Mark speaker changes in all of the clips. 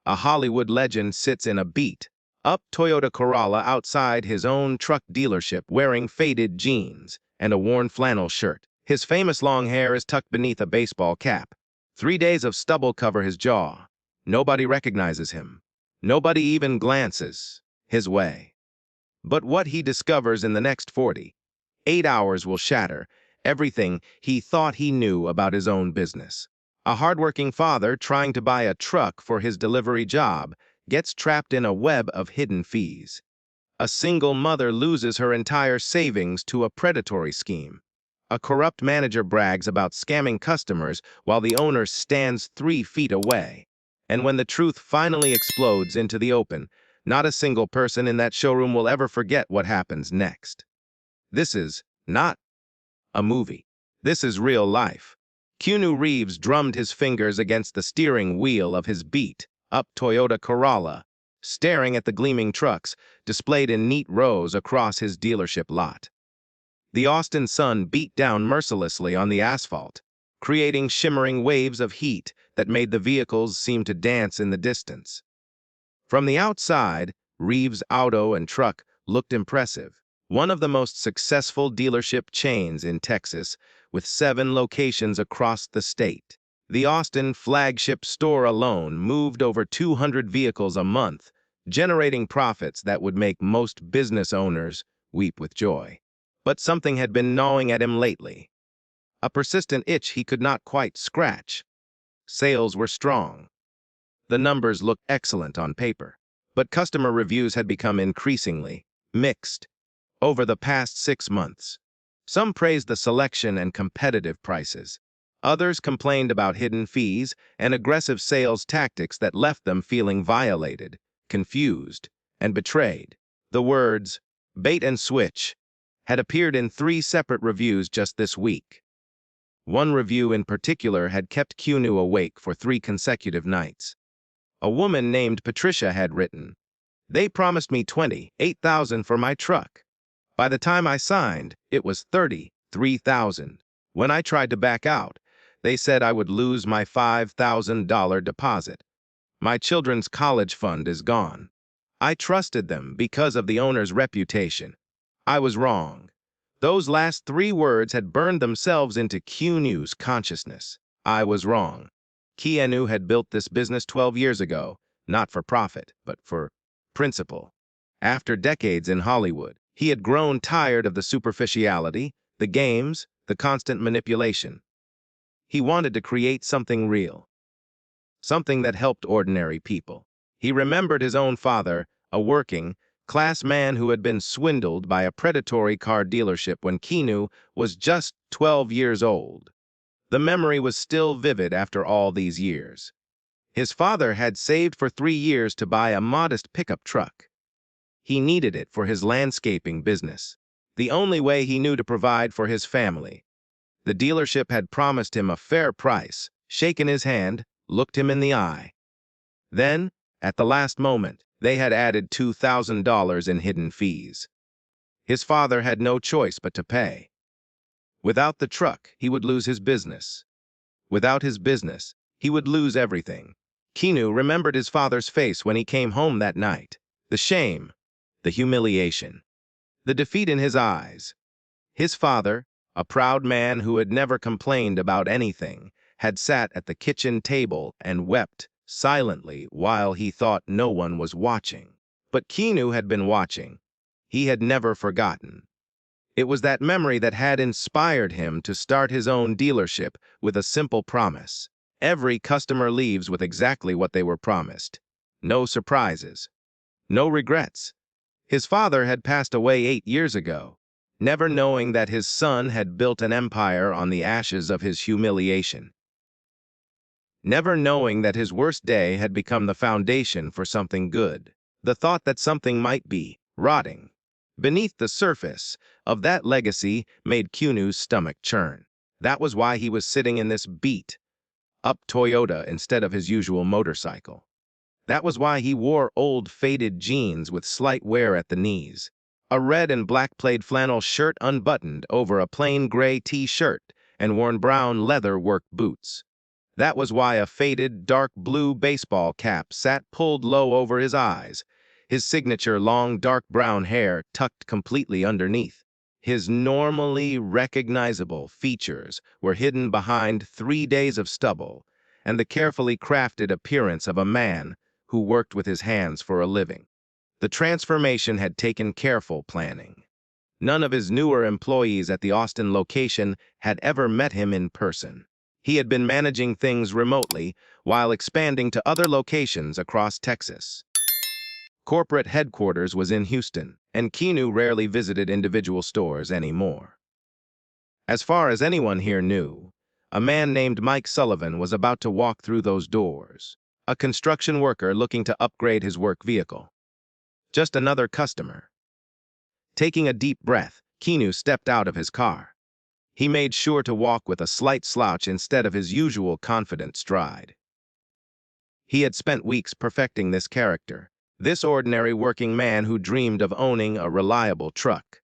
Speaker 1: a Hollywood legend sits in a beat-up Toyota Corolla outside his own truck dealership wearing faded jeans and a worn flannel shirt. His famous long hair is tucked beneath a baseball cap. 3 days of stubble cover his jaw. Nobody recognizes him. Nobody even glances his way. But what he discovers in the next 48 hours will shatter everything he thought he knew about his own business. A hardworking father trying to buy a truck for his delivery job gets trapped in a web of hidden fees. A single mother loses her entire savings to a predatory scheme. A corrupt manager brags about scamming customers while the owner stands 3 feet away. And when the truth finally explodes into the open, not a single person in that showroom will ever forget what happens next. This is not a movie. This is real life. Keanu Reeves drummed his fingers against the steering wheel of his beat-up Toyota Corolla, staring at the gleaming trucks displayed in neat rows across his dealership lot. The Austin sun beat down mercilessly on the asphalt, creating shimmering waves of heat that made the vehicles seem to dance in the distance. From the outside, Reeves' auto and truck looked impressive. One of the most successful dealership chains in Texas, with 7 locations across the state. The Austin flagship store alone moved over 200 vehicles a month, generating profits that would make most business owners weep with joy. But something had been gnawing at him lately. A persistent itch he could not quite scratch. Sales were strong. The numbers looked excellent on paper, but customer reviews had become increasingly mixed over the past 6 months. Some praised the selection and competitive prices. Others complained about hidden fees and aggressive sales tactics that left them feeling violated, confused, and betrayed. The words, "bait and switch," had appeared in 3 separate reviews just this week. One review in particular had kept Keanu awake for 3 consecutive nights. A woman named Patricia had written, "They promised me $28,000 for my truck. By the time I signed, it was $33,000. When I tried to back out, they said I would lose my $5,000 deposit. My children's college fund is gone. I trusted them because of the owner's reputation. I was wrong." Those last 3 words had burned themselves into Keanu's consciousness. I was wrong. Keanu had built this business 12 years ago, not for profit, but for principle. After decades in Hollywood, he had grown tired of the superficiality, the games, the constant manipulation. He wanted to create something real, something that helped ordinary people. He remembered his own father, a working-class man who had been swindled by a predatory car dealership when Keanu was just 12 years old. The memory was still vivid after all these years. His father had saved for 3 years to buy a modest pickup truck. He needed it for his landscaping business, the only way he knew to provide for his family. The dealership had promised him a fair price, shaken his hand, looked him in the eye. Then, at the last moment, they had added $2,000 in hidden fees. His father had no choice but to pay. Without the truck, he would lose his business. Without his business, he would lose everything. Keanu remembered his father's face when he came home that night. The shame, the humiliation, the defeat in his eyes. His father, a proud man who had never complained about anything, had sat at the kitchen table and wept silently while he thought no one was watching. But Keanu had been watching. He had never forgotten. It was that memory that had inspired him to start his own dealership with a simple promise. Every customer leaves with exactly what they were promised. No surprises. No regrets. His father had passed away 8 years ago, never knowing that his son had built an empire on the ashes of his humiliation. Never knowing that his worst day had become the foundation for something good. The thought that something might be rotting beneath the surface of that legacy made Keanu's stomach churn. That was why he was sitting in this beat-up Toyota instead of his usual motorcycle. That was why he wore old faded jeans with slight wear at the knees, a red and black plaid flannel shirt unbuttoned over a plain gray t-shirt, and worn brown leather work boots. That was why a faded, dark blue baseball cap sat pulled low over his eyes, his signature long dark brown hair tucked completely underneath. His normally recognizable features were hidden behind 3 days of stubble and the carefully crafted appearance of a man who worked with his hands for a living. The transformation had taken careful planning. None of his newer employees at the Austin location had ever met him in person. He had been managing things remotely while expanding to other locations across Texas. Corporate headquarters was in Houston, and Keanu rarely visited individual stores anymore. As far as anyone here knew, a man named Mike Sullivan was about to walk through those doors, a construction worker looking to upgrade his work vehicle. Just another customer. Taking a deep breath, Keanu stepped out of his car. He made sure to walk with a slight slouch instead of his usual confident stride. He had spent weeks perfecting this character, this ordinary working man who dreamed of owning a reliable truck.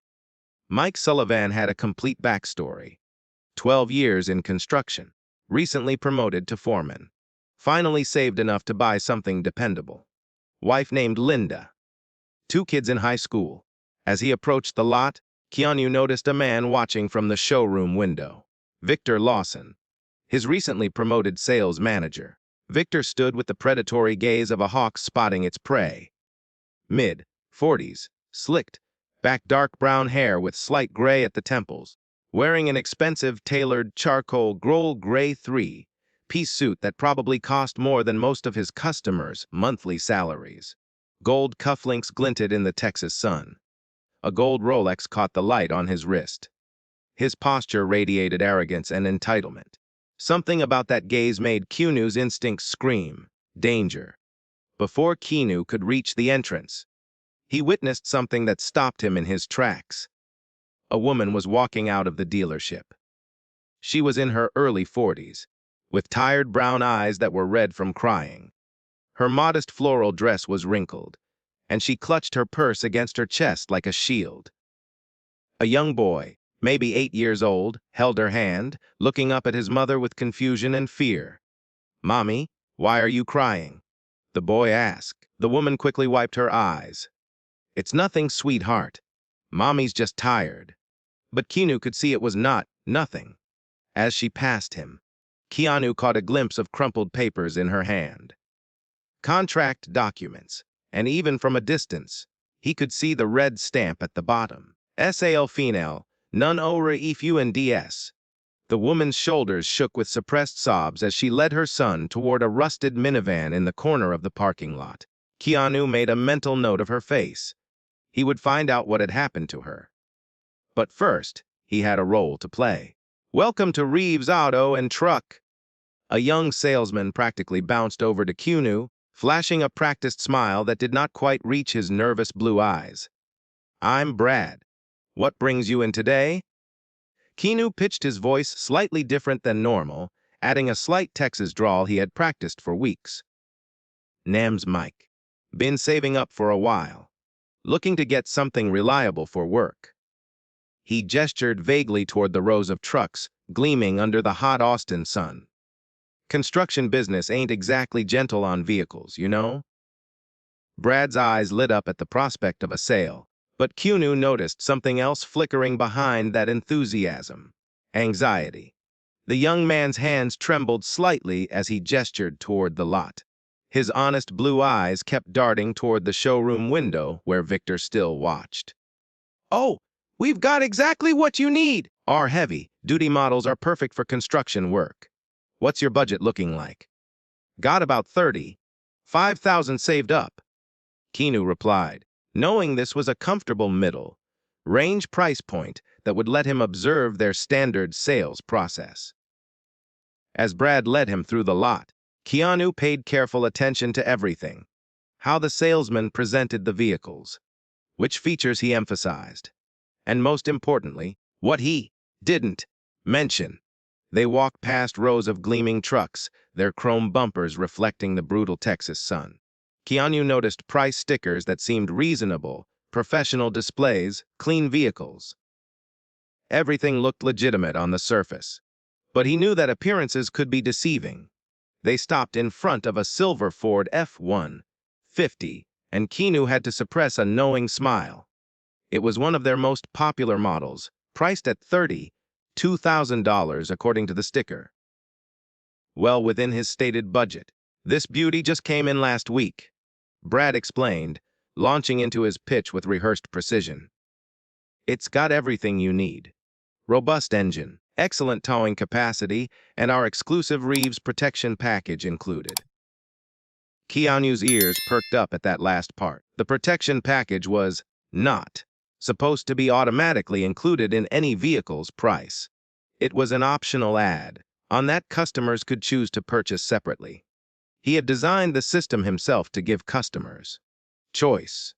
Speaker 1: Mike Sullivan had a complete backstory. 12 years in construction, recently promoted to foreman. Finally saved enough to buy something dependable. Wife named Linda. 2 kids in high school. As he approached the lot, Keanu noticed a man watching from the showroom window. Victor Lawson, his recently promoted sales manager. Victor stood with the predatory gaze of a hawk spotting its prey. Mid-40s, slicked, back dark brown hair with slight gray at the temples, wearing an expensive tailored charcoal gray 3-piece suit that probably cost more than most of his customers' monthly salaries. Gold cufflinks glinted in the Texas sun. A gold Rolex caught the light on his wrist. His posture radiated arrogance and entitlement. Something about that gaze made Keanu's instincts scream, danger. Before Keanu could reach the entrance, he witnessed something that stopped him in his tracks. A woman was walking out of the dealership. She was in her early 40s, with tired brown eyes that were red from crying. Her modest floral dress was wrinkled, and she clutched her purse against her chest like a shield. A young boy, maybe 8 years old, held her hand, looking up at his mother with confusion and fear. "Mommy, why are you crying?" the boy asked. The woman quickly wiped her eyes. "It's nothing, sweetheart. Mommy's just tired." But Keanu could see it was not nothing. As she passed him, Keanu caught a glimpse of crumpled papers in her hand. Contract documents, and even from a distance, he could see the red stamp at the bottom. Sal Final, none ore funds. The woman's shoulders shook with suppressed sobs as she led her son toward a rusted minivan in the corner of the parking lot. Keanu made a mental note of her face. He would find out what had happened to her. But first, he had a role to play. "Welcome to Reeves Auto and Truck." A young salesman practically bounced over to Keanu, flashing a practiced smile that did not quite reach his nervous blue eyes. "I'm Brad. What brings you in today?" Keanu pitched his voice slightly different than normal, adding a slight Texas drawl he had practiced for weeks. "Name's Mike. Been saving up for a while. Looking to get something reliable for work." He gestured vaguely toward the rows of trucks, gleaming under the hot Austin sun. "Construction business ain't exactly gentle on vehicles, you know?" Brad's eyes lit up at the prospect of a sale, but Keanu noticed something else flickering behind that enthusiasm: anxiety. The young man's hands trembled slightly as he gestured toward the lot. His honest blue eyes kept darting toward the showroom window where Victor still watched. "Oh, we've got exactly what you need!" Our heavy-duty models are perfect for construction work. "What's your budget looking like?" "Got about 35,000 saved up," Keanu replied, knowing this was a comfortable middle-range price point that would let him observe their standard sales process. As Brad led him through the lot, Keanu paid careful attention to everything: how the salesman presented the vehicles, which features he emphasized, and most importantly, what he didn't mention. They walked past rows of gleaming trucks, their chrome bumpers reflecting the brutal Texas sun. Keanu noticed price stickers that seemed reasonable, professional displays, clean vehicles. Everything looked legitimate on the surface, but he knew that appearances could be deceiving. They stopped in front of a silver Ford F-150, and Keanu had to suppress a knowing smile. It was one of their most popular models, priced at $32,000 according to the sticker. Well within his stated budget. This beauty just came in last week, Brad explained, launching into his pitch with rehearsed precision. It's got everything you need. Robust engine, excellent towing capacity, and our exclusive Reeves protection package included. Keanu's ears perked up at that last part. The protection package was not supposed to be automatically included in any vehicle's price. It was an optional add, on that customers could choose to purchase separately. He had designed the system himself to give customers choice,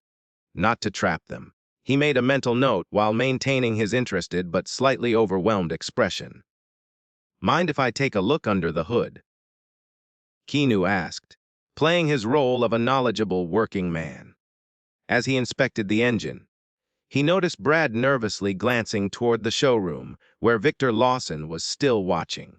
Speaker 1: not to trap them. He made a mental note while maintaining his interested but slightly overwhelmed expression. Mind if I take a look under the hood? Keanu asked, playing his role of a knowledgeable working man. As he inspected the engine, he noticed Brad nervously glancing toward the showroom, where Victor Lawson was still watching.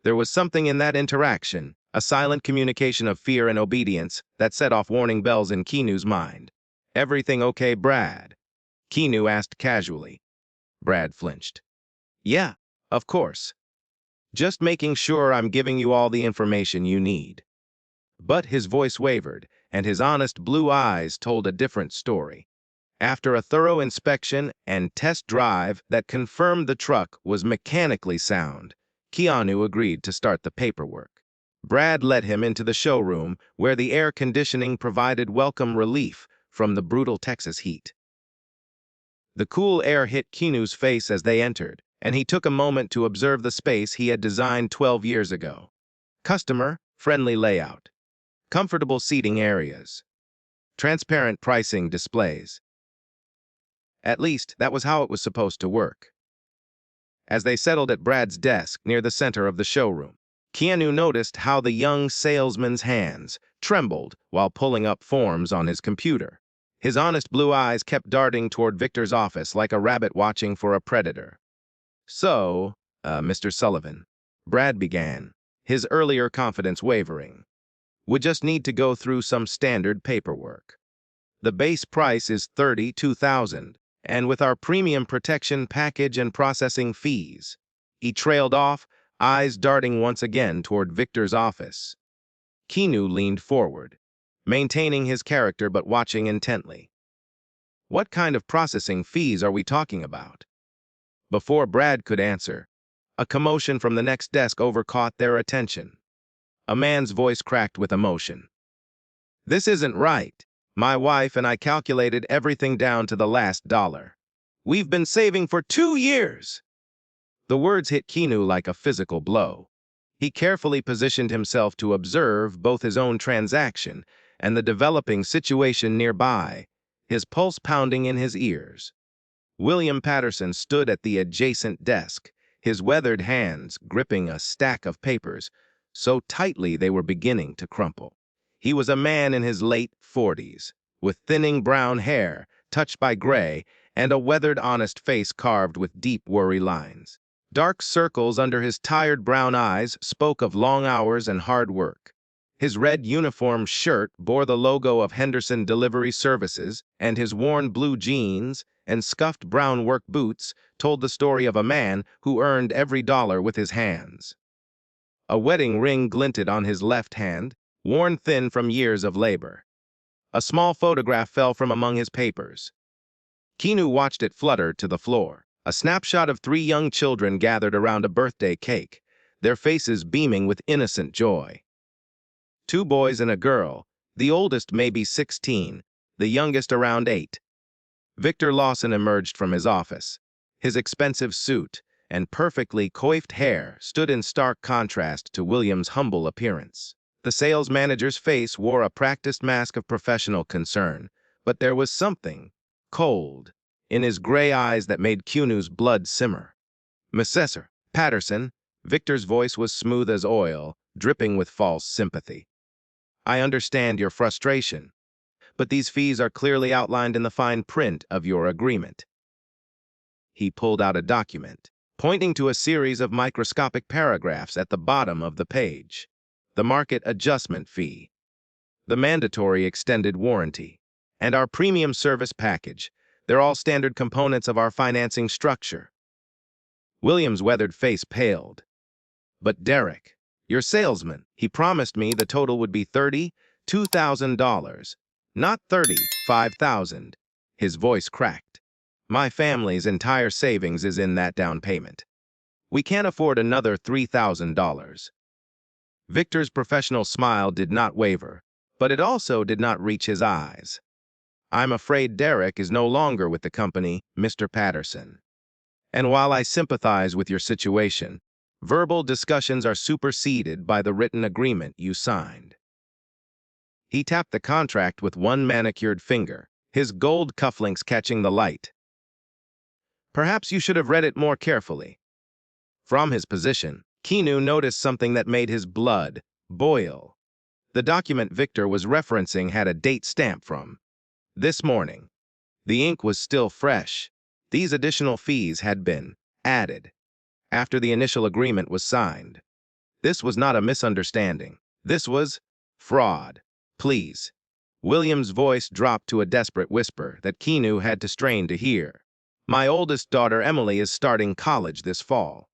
Speaker 1: There was something in that interaction, a silent communication of fear and obedience, that set off warning bells in Keanu's mind. "Everything okay, Brad?" Keanu asked casually. Brad flinched. "Yeah, of course. Just making sure I'm giving you all the information you need." But his voice wavered, and his honest blue eyes told a different story. After a thorough inspection and test drive that confirmed the truck was mechanically sound, Keanu agreed to start the paperwork. Brad led him into the showroom, where the air conditioning provided welcome relief from the brutal Texas heat. The cool air hit Keanu's face as they entered, and he took a moment to observe the space he had designed 12 years ago. Customer-friendly layout, comfortable seating areas, transparent pricing displays. At least, that was how it was supposed to work. As they settled at Brad's desk near the center of the showroom, Keanu noticed how the young salesman's hands trembled while pulling up forms on his computer. His honest blue eyes kept darting toward Victor's office like a rabbit watching for a predator. "So, Mr. Sullivan," Brad began, his earlier confidence wavering, "we just need to go through some standard paperwork. The base price is $32,000, and with our premium protection package and processing fees." He trailed off, eyes darting once again toward Victor's office. Keanu leaned forward, maintaining his character but watching intently. "What kind of processing fees are we talking about?" Before Brad could answer, a commotion from the next desk overcaught their attention. A man's voice cracked with emotion. "This isn't right. My wife and I calculated everything down to the last dollar. We've been saving for 2 years." The words hit Keanu like a physical blow. He carefully positioned himself to observe both his own transaction and the developing situation nearby, his pulse pounding in his ears. William Patterson stood at the adjacent desk, his weathered hands gripping a stack of papers so tightly they were beginning to crumple. He was a man in his late 40s, with thinning brown hair touched by gray and a weathered, honest face carved with deep worry lines. Dark circles under his tired brown eyes spoke of long hours and hard work. His red uniform shirt bore the logo of Henderson Delivery Services, and his worn blue jeans and scuffed brown work boots told the story of a man who earned every dollar with his hands. A wedding ring glinted on his left hand, worn thin from years of labor. A small photograph fell from among his papers. Keanu watched it flutter to the floor, a snapshot of 3 young children gathered around a birthday cake, their faces beaming with innocent joy. 2 boys and a girl, the oldest maybe 16, the youngest around 8. Victor Lawson emerged from his office. His expensive suit and perfectly coiffed hair stood in stark contrast to William's humble appearance. The sales manager's face wore a practiced mask of professional concern, but there was something cold in his gray eyes that made Keanu's blood simmer. "Messrs. Patterson," Victor's voice was smooth as oil, dripping with false sympathy. "I understand your frustration, but these fees are clearly outlined in the fine print of your agreement." He pulled out a document, pointing to a series of microscopic paragraphs at the bottom of the page. The market adjustment fee, the mandatory extended warranty, and our premium service package. They're all standard components of our financing structure. William's weathered face paled. But Derek, your salesman, he promised me the total would be $32,000, not $35,000. His voice cracked. My family's entire savings is in that down payment. We can't afford another $3,000. Victor's professional smile did not waver, but it also did not reach his eyes. I'm afraid Derek is no longer with the company, Mr. Patterson. And while I sympathize with your situation, verbal discussions are superseded by the written agreement you signed. He tapped the contract with one manicured finger, his gold cufflinks catching the light. Perhaps you should have read it more carefully. From his position, Keanu noticed something that made his blood boil. The document Victor was referencing had a date stamp from this morning. The ink was still fresh. These additional fees had been added after the initial agreement was signed. This was not a misunderstanding. This was fraud. Please. William's voice dropped to a desperate whisper that Keanu had to strain to hear. My oldest daughter, Emily, is starting college this fall.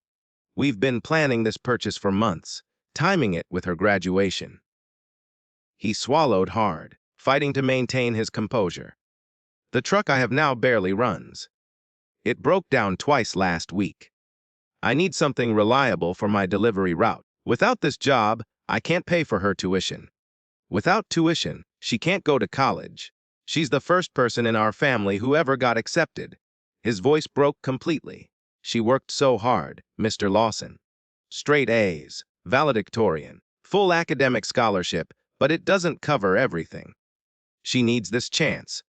Speaker 1: We've been planning this purchase for months, timing it with her graduation. He swallowed hard, fighting to maintain his composure. The truck I have now barely runs. It broke down twice last week. I need something reliable for my delivery route. Without this job, I can't pay for her tuition. Without tuition, she can't go to college. She's the first person in our family who ever got accepted. His voice broke completely. She worked so hard, Mr. Lawson. Straight A's, valedictorian, full academic scholarship, but it doesn't cover everything. She needs this chance.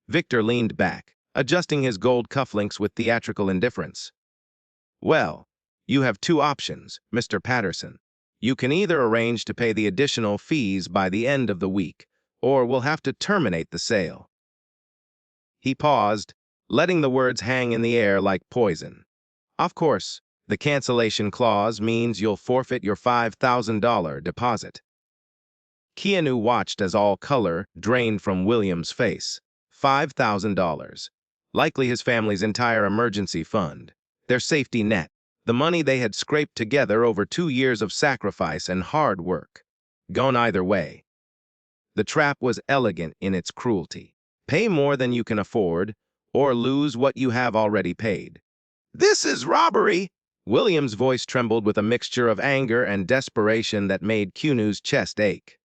Speaker 1: Victor leaned back, adjusting his gold cufflinks with theatrical indifference. Well, you have two options, Mr. Patterson. You can either arrange to pay the additional fees by the end of the week, or we'll have to terminate the sale. He paused, letting the words hang in the air like poison. Of course, the cancellation clause means you'll forfeit your $5,000 deposit. Keanu watched as all color drained from William's face. $5,000. Likely his family's entire emergency fund. Their safety net. The money they had scraped together over 2 years of sacrifice and hard work. Gone either way. The trap was elegant in its cruelty. Pay more than you can afford, or lose what you have already paid. This is robbery! William's voice trembled with a mixture of anger and desperation that made Keanu's chest ache.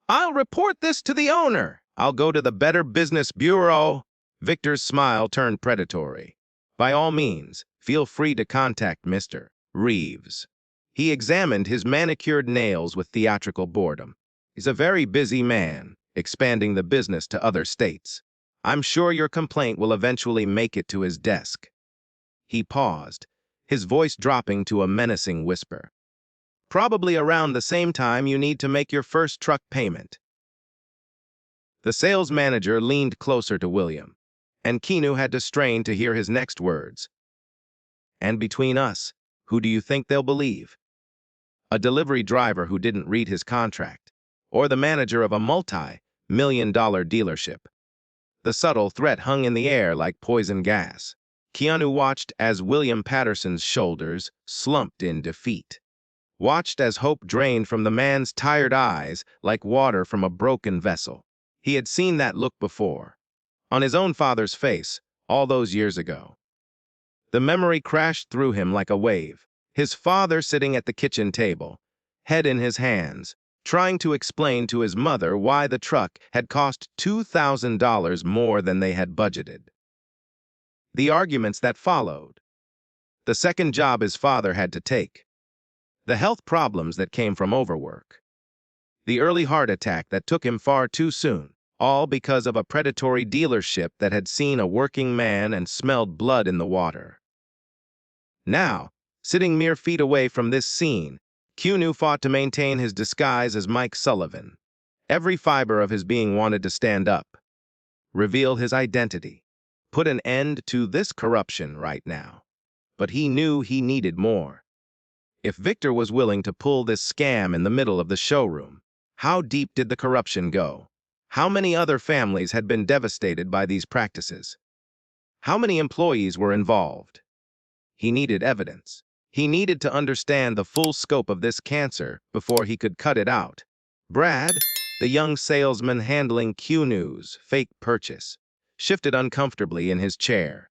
Speaker 1: I'll report this to the owner. I'll go to the Better Business Bureau. Victor's smile turned predatory. By all means, feel free to contact Mr. Reeves. He examined his manicured nails with theatrical boredom. He's a very busy man, expanding the business to other states. I'm sure your complaint will eventually make it to his desk. He paused, his voice dropping to a menacing whisper. Probably around the same time you need to make your first truck payment. The sales manager leaned closer to William, and Keanu had to strain to hear his next words. And between us, who do you think they'll believe? A delivery driver who didn't read his contract, or the manager of a multi-million-dollar dealership? The subtle threat hung in the air like poison gas. Keanu watched as William Patterson's shoulders slumped in defeat. Watched as hope drained from the man's tired eyes like water from a broken vessel. He had seen that look before, on his own father's face, all those years ago. The memory crashed through him like a wave. His father sitting at the kitchen table, head in his hands, trying to explain to his mother why the truck had cost $2,000 more than they had budgeted. The arguments that followed. The second job his father had to take. The health problems that came from overwork. The early heart attack that took him far too soon, all because of a predatory dealership that had seen a working man and smelled blood in the water. Now, sitting mere feet away from this scene, Keanu fought to maintain his disguise as Mike Sullivan. Every fiber of his being wanted to stand up, reveal his identity, put an end to this corruption right now. but he knew he needed more. If Victor was willing to pull this scam in the middle of the showroom, how deep did the corruption go? How many other families had been devastated by these practices? How many employees were involved? He needed evidence. He needed to understand the full scope of this cancer before he could cut it out. Brad, the young salesman handling Keanu's fake purchase, shifted uncomfortably in his chair.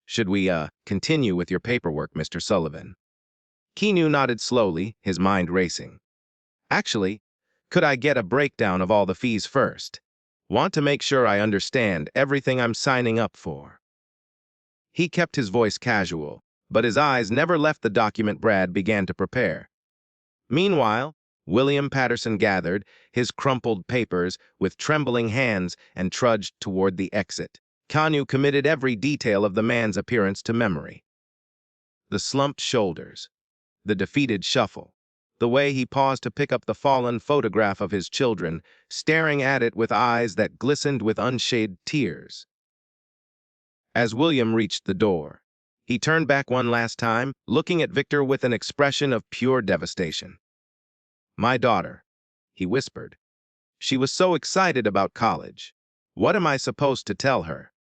Speaker 1: Should we, continue with your paperwork, Mr. Sullivan? Keanu nodded slowly, his mind racing. Actually, could I get a breakdown of all the fees first? Want to make sure I understand everything I'm signing up for. He kept his voice casual, but his eyes never left the document Brad began to prepare. Meanwhile, William Patterson gathered his crumpled papers with trembling hands and trudged toward the exit. Keanu committed every detail of the man's appearance to memory. The slumped shoulders, the defeated shuffle, the way he paused to pick up the fallen photograph of his children, staring at it with eyes that glistened with unshaded tears. As William reached the door, he turned back one last time, looking at Victor with an expression of pure devastation. "My daughter," he whispered. "She was so excited about college. What am I supposed to tell her?"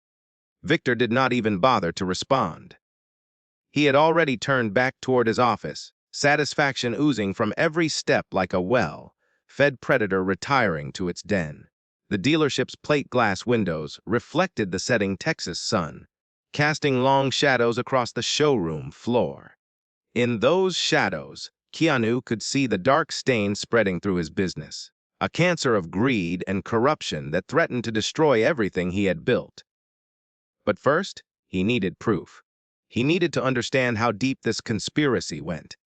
Speaker 1: Victor did not even bother to respond. He had already turned back toward his office, satisfaction oozing from every step like a well-fed predator retiring to its den. The dealership's plate glass windows reflected the setting Texas sun, casting long shadows across the showroom floor. In those shadows, Keanu could see the dark stain spreading through his business, a cancer of greed and corruption that threatened to destroy everything he had built. But first, he needed proof. He needed to understand how deep this conspiracy went.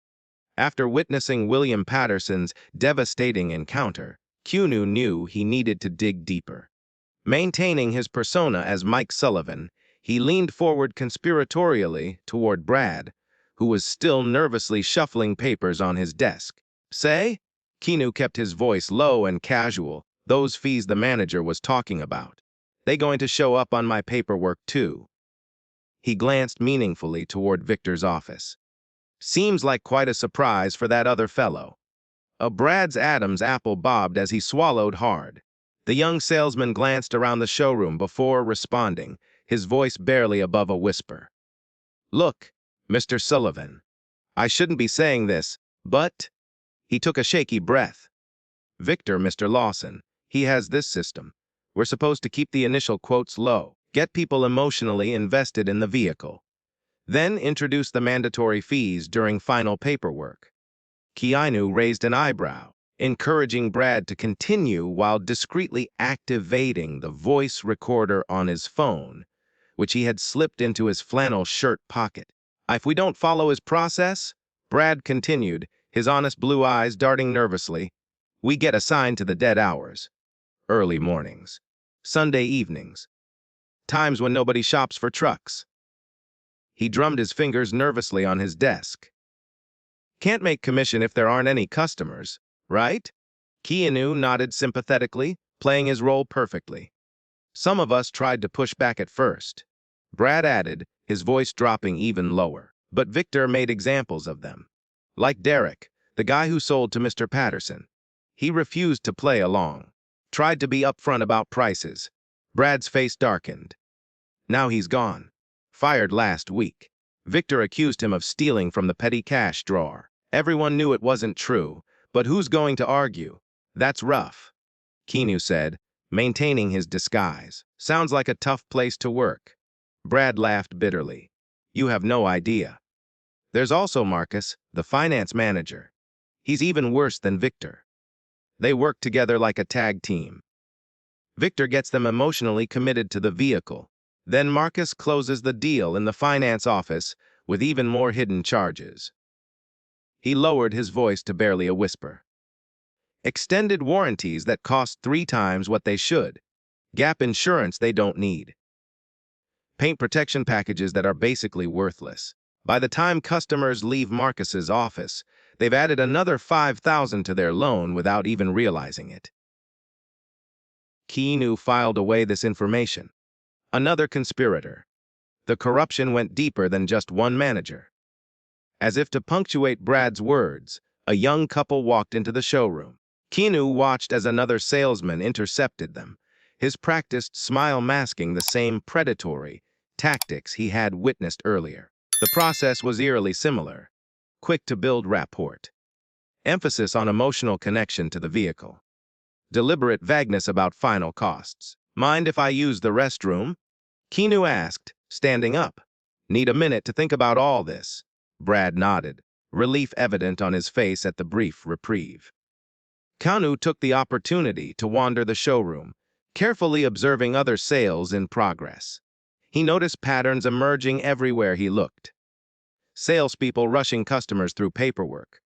Speaker 1: After witnessing William Patterson's devastating encounter, Keanu knew he needed to dig deeper. Maintaining his persona as Mike Sullivan, he leaned forward conspiratorially toward Brad, who was still nervously shuffling papers on his desk. "Say?" Keanu kept his voice low and casual. "Those fees the manager was talking about. They going to show up on my paperwork too?" He glanced meaningfully toward Victor's office. "Seems like quite a surprise for that other fellow." Brad's Adam's apple bobbed as he swallowed hard. The young salesman glanced around the showroom before responding, his voice barely above a whisper. "Look, Mr. Sullivan, I shouldn't be saying this, but—" He took a shaky breath. "Victor, Mr. Lawson, he has this system. We're supposed to keep the initial quotes low, get people emotionally invested in the vehicle, then introduce the mandatory fees during final paperwork." Keanu raised an eyebrow, encouraging Brad to continue while discreetly activating the voice recorder on his phone, which he had slipped into his flannel shirt pocket. "If we don't follow his process," Brad continued, his honest blue eyes darting nervously, "we get assigned to the dead hours. Early mornings, Sunday evenings, times when nobody shops for trucks." He drummed his fingers nervously on his desk. "Can't make commission if there aren't any customers, right?" Keanu nodded sympathetically, playing his role perfectly. "Some of us tried to push back at first," Brad added, his voice dropping even lower. "But Victor made examples of them. Like Derek, the guy who sold to Mr. Patterson. He refused to play along. Tried to be upfront about prices." Brad's face darkened. "Now he's gone. Fired last week. Victor accused him of stealing from the petty cash drawer. Everyone knew it wasn't true, but who's going to argue? That's rough," Keanu said, maintaining his disguise. "Sounds like a tough place to work." Brad laughed bitterly. "You have no idea. There's also Marcus, the finance manager. He's even worse than Victor. They work together like a tag team. Victor gets them emotionally committed to the vehicle. Then Marcus closes the deal in the finance office with even more hidden charges." He lowered his voice to barely a whisper. "Extended warranties that cost 3 times what they should. Gap insurance they don't need. Paint protection packages that are basically worthless. By the time customers leave Marcus's office, they've added another $5,000 to their loan without even realizing it." Keanu filed away this information. Another conspirator. The corruption went deeper than just one manager. As if to punctuate Brad's words, a young couple walked into the showroom. Keanu watched as another salesman intercepted them, his practiced smile masking the same predatory tactics he had witnessed earlier. The process was eerily similar, quick to build rapport, emphasis on emotional connection to the vehicle, deliberate vagueness about final costs. Mind if I use the restroom? Keanu asked, standing up. Need a minute to think about all this. Brad nodded, relief evident on his face at the brief reprieve. Keanu took the opportunity to wander the showroom, carefully observing other sales in progress. He noticed patterns emerging everywhere he looked. Salespeople rushing customers through paperwork,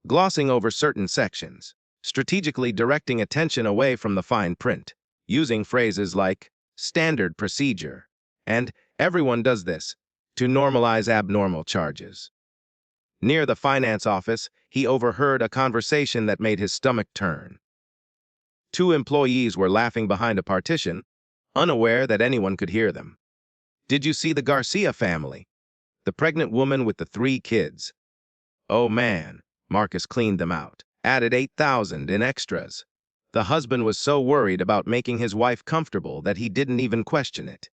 Speaker 1: glossing over certain sections, strategically directing attention away from the fine print, using phrases like standard procedure and everyone does this to normalize abnormal charges. Near the finance office, he overheard a conversation that made his stomach turn. Two employees were laughing behind a partition, unaware that anyone could hear them. Did you see the Garcia family? The pregnant woman with the 3 kids. Oh man, Marcus cleaned them out, added 8,000 in extras. The husband was so worried about making his wife comfortable that he didn't even question it.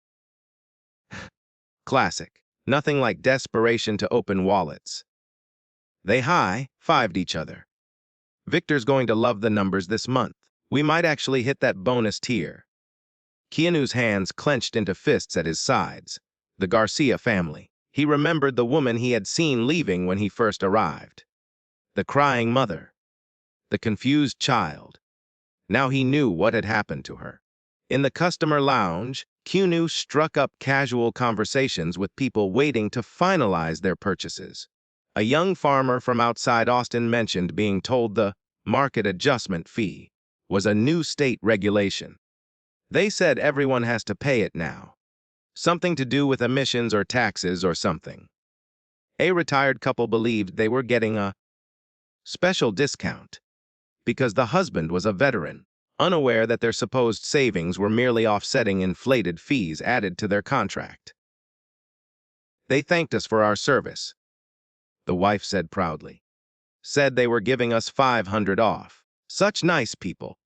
Speaker 1: Classic. Nothing like desperation to open wallets. They high-fived each other. Victor's going to love the numbers this month. We might actually hit that bonus tier. Keanu's hands clenched into fists at his sides. The Garcia family. He remembered the woman he had seen leaving when he first arrived. The crying mother. The confused child. Now he knew what had happened to her. In the customer lounge, Keanu struck up casual conversations with people waiting to finalize their purchases. A young farmer from outside Austin mentioned being told the market adjustment fee was a new state regulation. They said everyone has to pay it now. Something to do with emissions or taxes or something. A retired couple believed they were getting a special discount because the husband was a veteran, unaware that their supposed savings were merely offsetting inflated fees added to their contract. They thanked us for our service, the wife said proudly. Said they were giving us $500 off. Such nice people.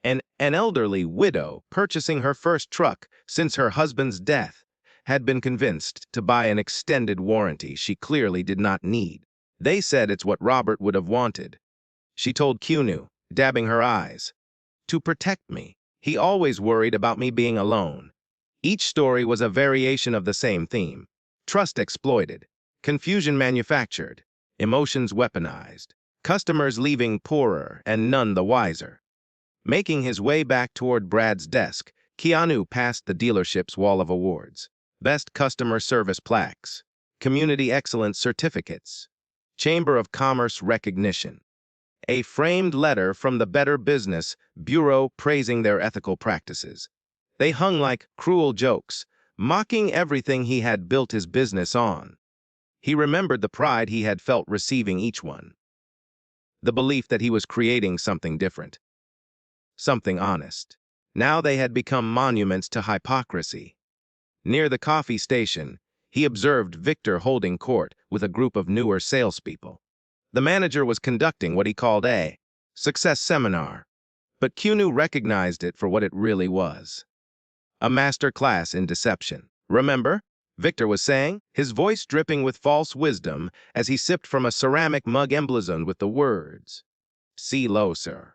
Speaker 1: An elderly widow purchasing her first truck since her husband's death had been convinced to buy an extended warranty she clearly did not need. They said it's what Robert would have wanted. She told Keanu, dabbing her eyes. To protect me. He always worried about me being alone. Each story was a variation of the same theme. Trust exploited. Confusion manufactured. Emotions weaponized. Customers leaving poorer and none the wiser. Making his way back toward Brad's desk, Keanu passed the dealership's wall of awards. Best Customer Service plaques. Community Excellence certificates. Chamber of Commerce recognition. A framed letter from the Better Business Bureau praising their ethical practices. They hung like cruel jokes, mocking everything he had built his business on. He remembered the pride he had felt receiving each one. The belief that he was creating something different. Something honest. Now they had become monuments to hypocrisy. Near the coffee station, he observed Victor holding court with a group of newer salespeople. The manager was conducting what he called a success seminar, but Keanu recognized it for what it really was. A master class in deception. Remember? Victor was saying, his voice dripping with false wisdom as he sipped from a ceramic mug emblazoned with the words, "See low, sir."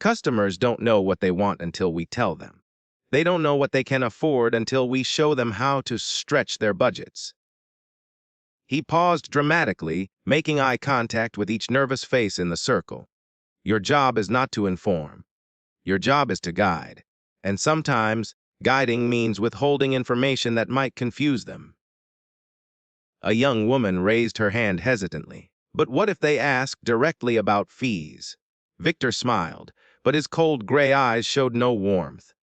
Speaker 1: Customers don't know what they want until we tell them. They don't know what they can afford until we show them how to stretch their budgets. He paused dramatically, making eye contact with each nervous face in the circle. Your job is not to inform. Your job is to guide. And sometimes, guiding means withholding information that might confuse them. A young woman raised her hand hesitantly. But what if they ask directly about fees? Victor smiled, but his cold gray eyes showed no warmth.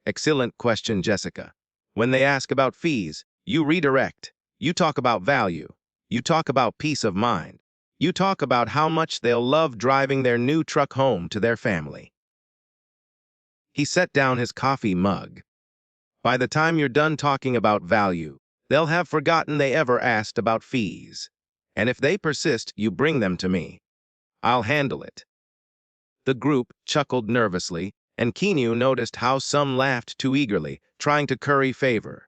Speaker 1: Excellent question, Jessica. When they ask about fees, you redirect. You talk about value. You talk about peace of mind. You talk about how much they'll love driving their new truck home to their family. He set down his coffee mug. By the time you're done talking about value, They'll have forgotten they ever asked about fees. And if they persist, you bring them to me. I'll handle it. The group chuckled nervously, and Keanu noticed how some laughed too eagerly, trying to curry favor,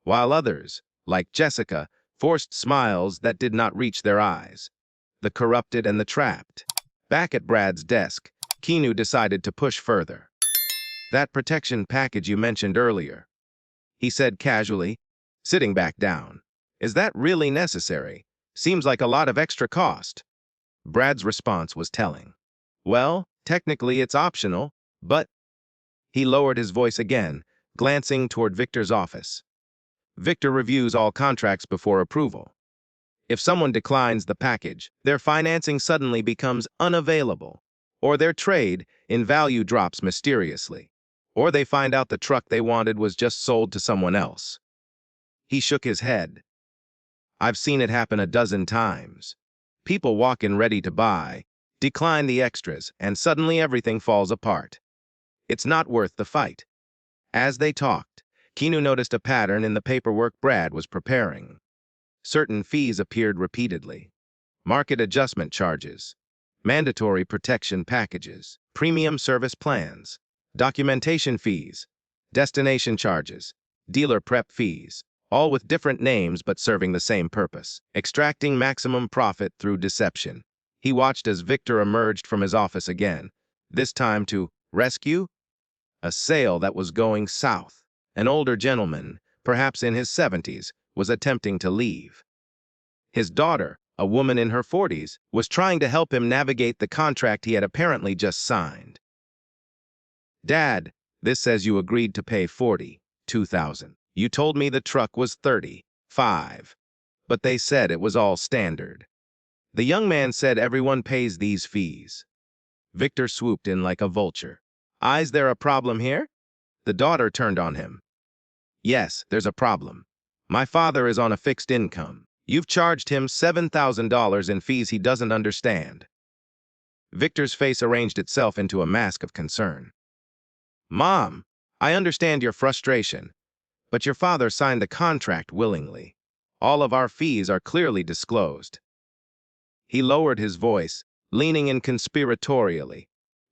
Speaker 1: while others, like Jessica, forced smiles that did not reach their eyes. The corrupted and the trapped. Back at Brad's desk, Keanu decided to push further. That protection package you mentioned earlier, he said casually, sitting back down. Is that really necessary? Seems like a lot of extra cost. Brad's response was telling. Well, technically it's optional, but... He lowered his voice again, glancing toward Victor's office. Victor reviews all contracts before approval. If someone declines the package, their financing suddenly becomes unavailable, or their trade in value drops mysteriously, or they find out the truck they wanted was just sold to someone else. He shook his head. I've seen it happen a dozen times. People walk in ready to buy, decline the extras, and suddenly everything falls apart. It's not worth the fight. As they talked, Keanu noticed a pattern in the paperwork Brad was preparing. Certain fees appeared repeatedly. Market adjustment charges, mandatory protection packages, premium service plans, documentation fees, destination charges, dealer prep fees, all with different names but serving the same purpose, extracting maximum profit through deception. He watched as Victor emerged from his office again, this time to rescue a sale that was going south. An older gentleman, perhaps in his 70s, was attempting to leave. His daughter, a woman in her 40s, was trying to help him navigate the contract he had apparently just signed. Dad, this says you agreed to pay $42,000. You told me the truck was $35,000, but they said it was all standard. The young man said everyone pays these fees. Victor swooped in like a vulture. Is there a problem here? The daughter turned on him. Yes, there's a problem. My father is on a fixed income. You've charged him $7,000 in fees he doesn't understand. Victor's face arranged itself into a mask of concern. Mom, I understand your frustration, but your father signed the contract willingly. All of our fees are clearly disclosed. He lowered his voice, leaning in conspiratorially.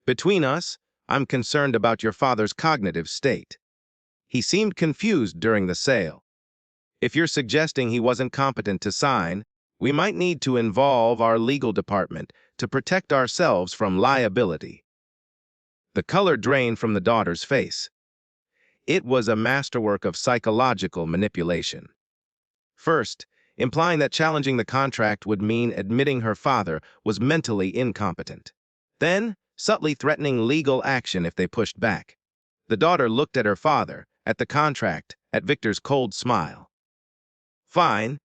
Speaker 1: Between us, I'm concerned about your father's cognitive state. He seemed confused during the sale. If you're suggesting he wasn't competent to sign, we might need to involve our legal department to protect ourselves from liability. The color drained from the daughter's face. It was a masterwork of psychological manipulation. First, implying that challenging the contract would mean admitting her father was mentally incompetent. Then, subtly threatening legal action if they pushed back. The daughter looked at her father, at the contract, at Victor's cold smile. Fine,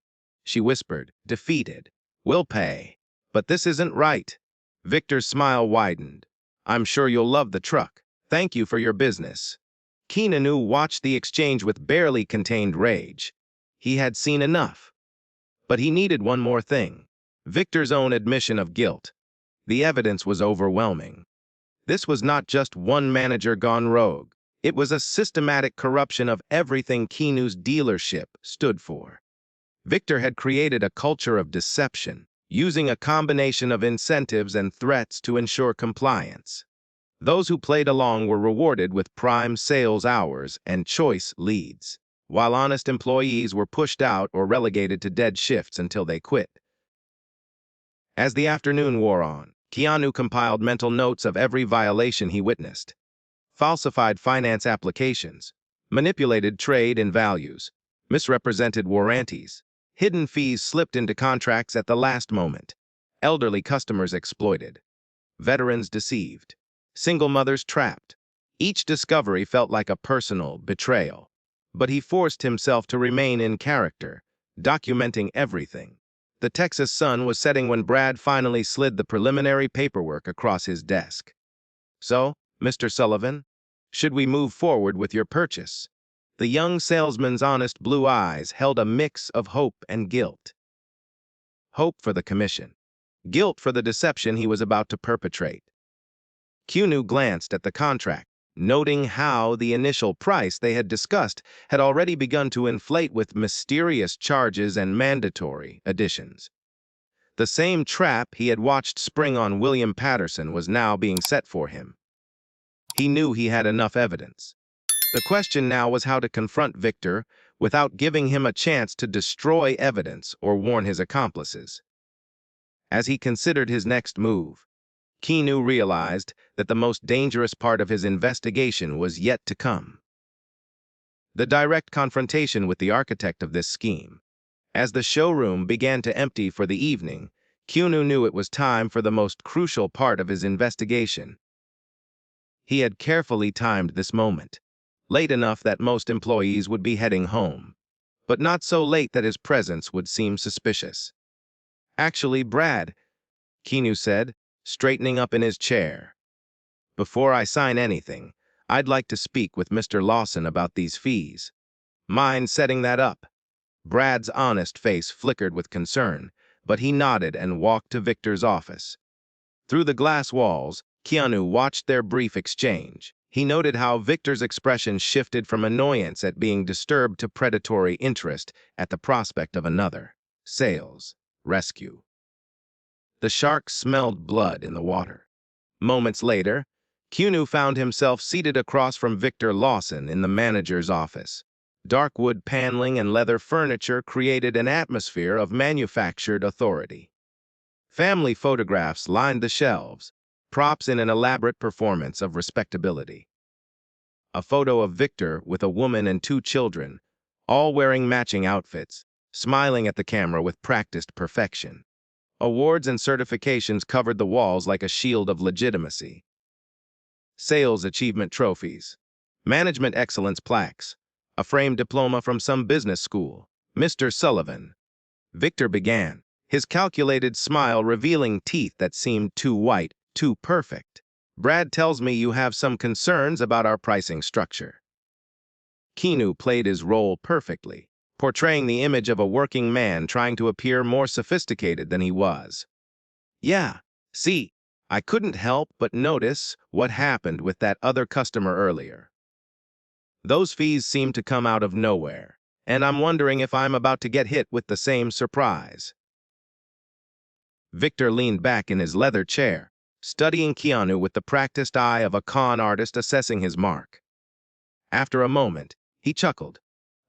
Speaker 1: she whispered, defeated. We'll pay. But this isn't right. Victor's smile widened. I'm sure you'll love the truck. Thank you for your business. Keanu watched the exchange with barely contained rage. He had seen enough. But he needed one more thing. Victor's own admission of guilt. The evidence was overwhelming. This was not just one manager gone rogue. It was a systematic corruption of everything Keanu's dealership stood for. Victor had created a culture of deception, using a combination of incentives and threats to ensure compliance. Those who played along were rewarded with prime sales hours and choice leads, while honest employees were pushed out or relegated to dead shifts until they quit. As the afternoon wore on, Keanu compiled mental notes of every violation he witnessed. Falsified finance applications, manipulated trade in values, misrepresented warranties, hidden fees slipped into contracts at the last moment, elderly customers exploited, veterans deceived, single mothers trapped. Each discovery felt like a personal betrayal, but he forced himself to remain in character, documenting everything. The Texas sun was setting when Brad finally slid the preliminary paperwork across his desk. So, Mr. Sullivan, should we move forward with your purchase? The young salesman's honest blue eyes held a mix of hope and guilt. Hope for the commission, guilt for the deception he was about to perpetrate. Keanu glanced at the contract, noting how the initial price they had discussed had already begun to inflate with mysterious charges and mandatory additions. The same trap he had watched spring on William Patterson was now being set for him. He knew he had enough evidence. The question now was how to confront Victor without giving him a chance to destroy evidence or warn his accomplices. As he considered his next move, Keanu realized that the most dangerous part of his investigation was yet to come. The direct confrontation with the architect of this scheme. As the showroom began to empty for the evening, Keanu knew it was time for the most crucial part of his investigation. He had carefully timed this moment, late enough that most employees would be heading home, but not so late that his presence would seem suspicious. "Actually, Brad," Keanu said, straightening up in his chair. "Before I sign anything, I'd like to speak with Mr. Lawson about these fees. Mind setting that up?" Brad's honest face flickered with concern, but he nodded and walked to Victor's office. Through the glass walls, Keanu watched their brief exchange. He noted how Victor's expression shifted from annoyance at being disturbed to predatory interest at the prospect of another sales rescue. The shark smelled blood in the water. Moments later, Keanu found himself seated across from Victor Lawson in the manager's office. Dark wood paneling and leather furniture created an atmosphere of manufactured authority. Family photographs lined the shelves, props in an elaborate performance of respectability. A photo of Victor with a woman and 2 children, all wearing matching outfits, smiling at the camera with practiced perfection. Awards and certifications covered the walls like a shield of legitimacy. Sales achievement trophies, management excellence plaques, a framed diploma from some business school. "Mr. Sullivan," Victor began, his calculated smile revealing teeth that seemed too white, too perfect. "Brad tells me you have some concerns about our pricing structure." Keanu played his role perfectly, portraying the image of a working man trying to appear more sophisticated than he was. "Yeah, see, I couldn't help but notice what happened with that other customer earlier. Those fees seem to come out of nowhere, and I'm wondering if I'm about to get hit with the same surprise." Victor leaned back in his leather chair, studying Keanu with the practiced eye of a con artist assessing his mark. After a moment, he chuckled,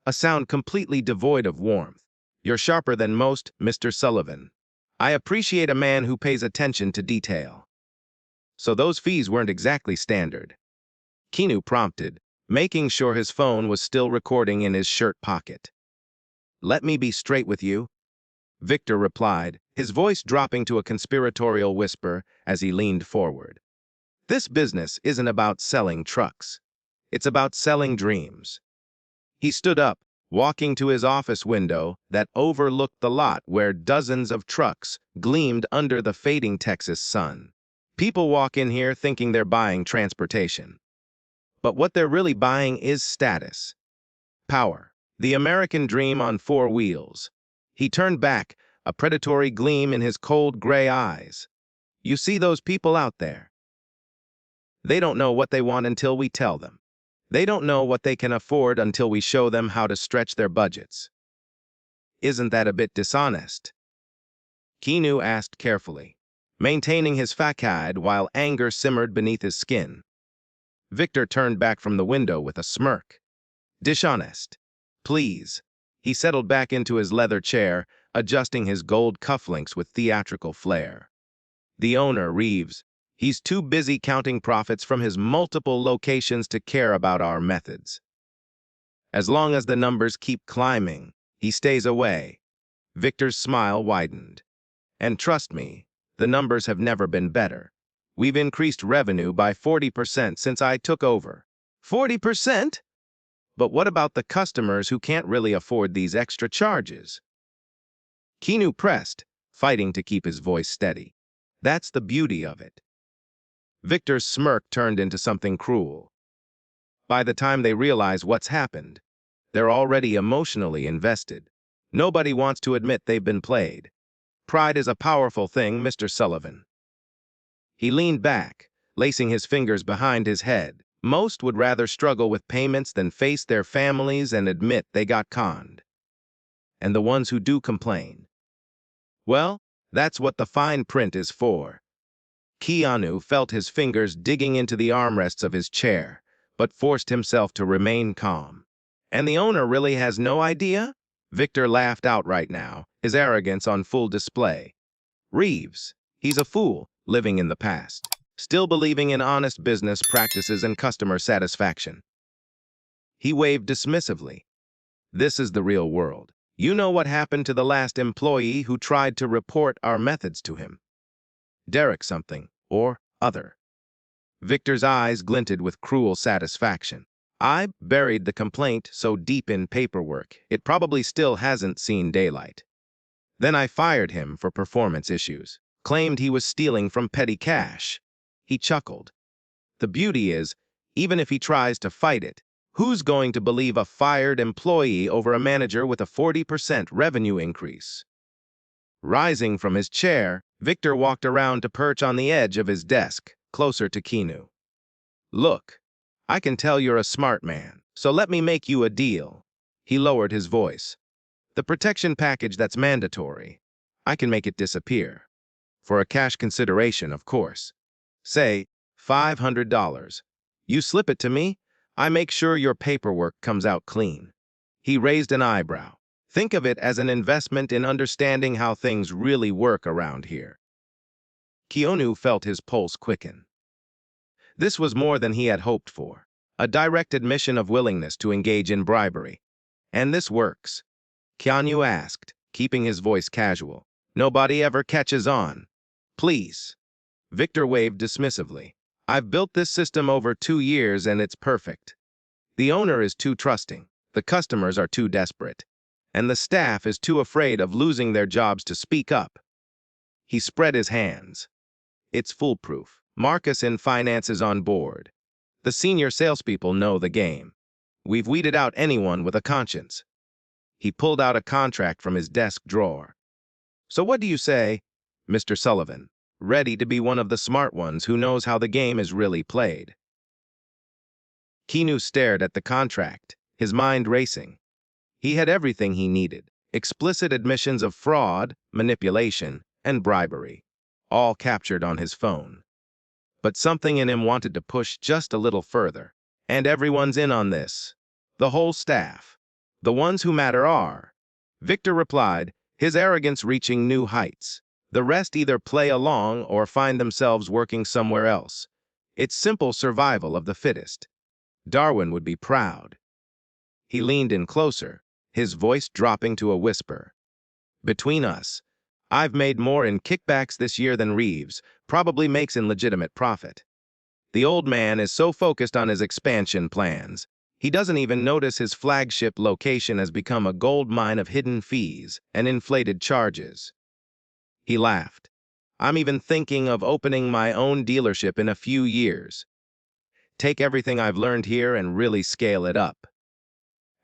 Speaker 1: a sound completely devoid of warmth. "You're sharper than most, Mr. Sullivan. I appreciate a man who pays attention to detail." "So those fees weren't exactly standard?" Keanu prompted, making sure his phone was still recording in his shirt pocket. "Let me be straight with you," Victor replied, his voice dropping to a conspiratorial whisper as he leaned forward. "This business isn't about selling trucks. It's about selling dreams." He stood up, walking to his office window that overlooked the lot where dozens of trucks gleamed under the fading Texas sun. People walk in here thinking they're buying transportation. But what they're really buying is status. Power. The American dream on 4 wheels. He turned back, a predatory gleam in his cold gray eyes. "You see those people out there? They don't know what they want until we tell them. They don't know what they can afford until we show them how to stretch their budgets. Isn't that a bit dishonest?" Keanu asked carefully, maintaining his facade while anger simmered beneath his skin. Victor turned back from the window with a smirk. "Dishonest. Please." He settled back into his leather chair, adjusting his gold cufflinks with theatrical flair. "The owner, Reeves, he's too busy counting profits from his multiple locations to care about our methods. As long as the numbers keep climbing, he stays away." Victor's smile widened. "And trust me, the numbers have never been better. We've increased revenue by 40% since I took over." 40%? But what about the customers who can't really afford these extra charges?" Keanu pressed, fighting to keep his voice steady. "That's the beauty of it." Victor's smirk turned into something cruel. By the time they realize what's happened, they're already emotionally invested. Nobody wants to admit they've been played. Pride is a powerful thing, Mr. Sullivan. He leaned back, lacing his fingers behind his head, Most would rather struggle with payments than face their families and admit they got conned. And the ones who do complain, well, that's what the fine print is for. Keanu felt his fingers digging into the armrests of his chair, but forced himself to remain calm. And the owner really has no idea? Victor laughed outright now, his arrogance on full display. Reeves, he's a fool, living in the past, still believing in honest business practices and customer satisfaction. He waved dismissively. This is the real world. You know what happened to the last employee who tried to report our methods to him. Derek something, or other. Victor's eyes glinted with cruel satisfaction. I buried the complaint so deep in paperwork, it probably still hasn't seen daylight. Then I fired him for performance issues, claimed he was stealing from petty cash. He chuckled. The beauty is, even if he tries to fight it, who's going to believe a fired employee over a manager with a 40% revenue increase? Rising from his chair, Victor walked around to perch on the edge of his desk, closer to Keanu. Look, I can tell you're a smart man, so let me make you a deal. He lowered his voice. The protection package that's mandatory, I can make it disappear. For a cash consideration, of course. Say, $500. You slip it to me, I make sure your paperwork comes out clean. He raised an eyebrow. Think of it as an investment in understanding how things really work around here. Keanu felt his pulse quicken. This was more than he had hoped for, a direct admission of willingness to engage in bribery. And this works. Keanu asked, keeping his voice casual. Nobody ever catches on. Please. Victor waved dismissively. I've built this system over 2 years and it's perfect. The owner is too trusting, the customers are too desperate, and the staff is too afraid of losing their jobs to speak up. He spread his hands. It's foolproof. Marcus in finance is on board. The senior salespeople know the game. We've weeded out anyone with a conscience. He pulled out a contract from his desk drawer. So what do you say, Mr. Sullivan? Ready to be one of the smart ones who knows how the game is really played. Keanu stared at the contract, his mind racing. He had everything he needed, explicit admissions of fraud, manipulation, and bribery, all captured on his phone. But something in him wanted to push just a little further, and everyone's in on this. The whole staff. The ones who matter are. Victor replied, his arrogance reaching new heights. The rest either play along or find themselves working somewhere else. It's simple survival of the fittest. Darwin would be proud. He leaned in closer, his voice dropping to a whisper. Between us, I've made more in kickbacks this year than Reeves probably makes in legitimate profit. The old man is so focused on his expansion plans, he doesn't even notice his flagship location has become a gold mine of hidden fees and inflated charges. He laughed. I'm even thinking of opening my own dealership in a few years. Take everything I've learned here and really scale it up.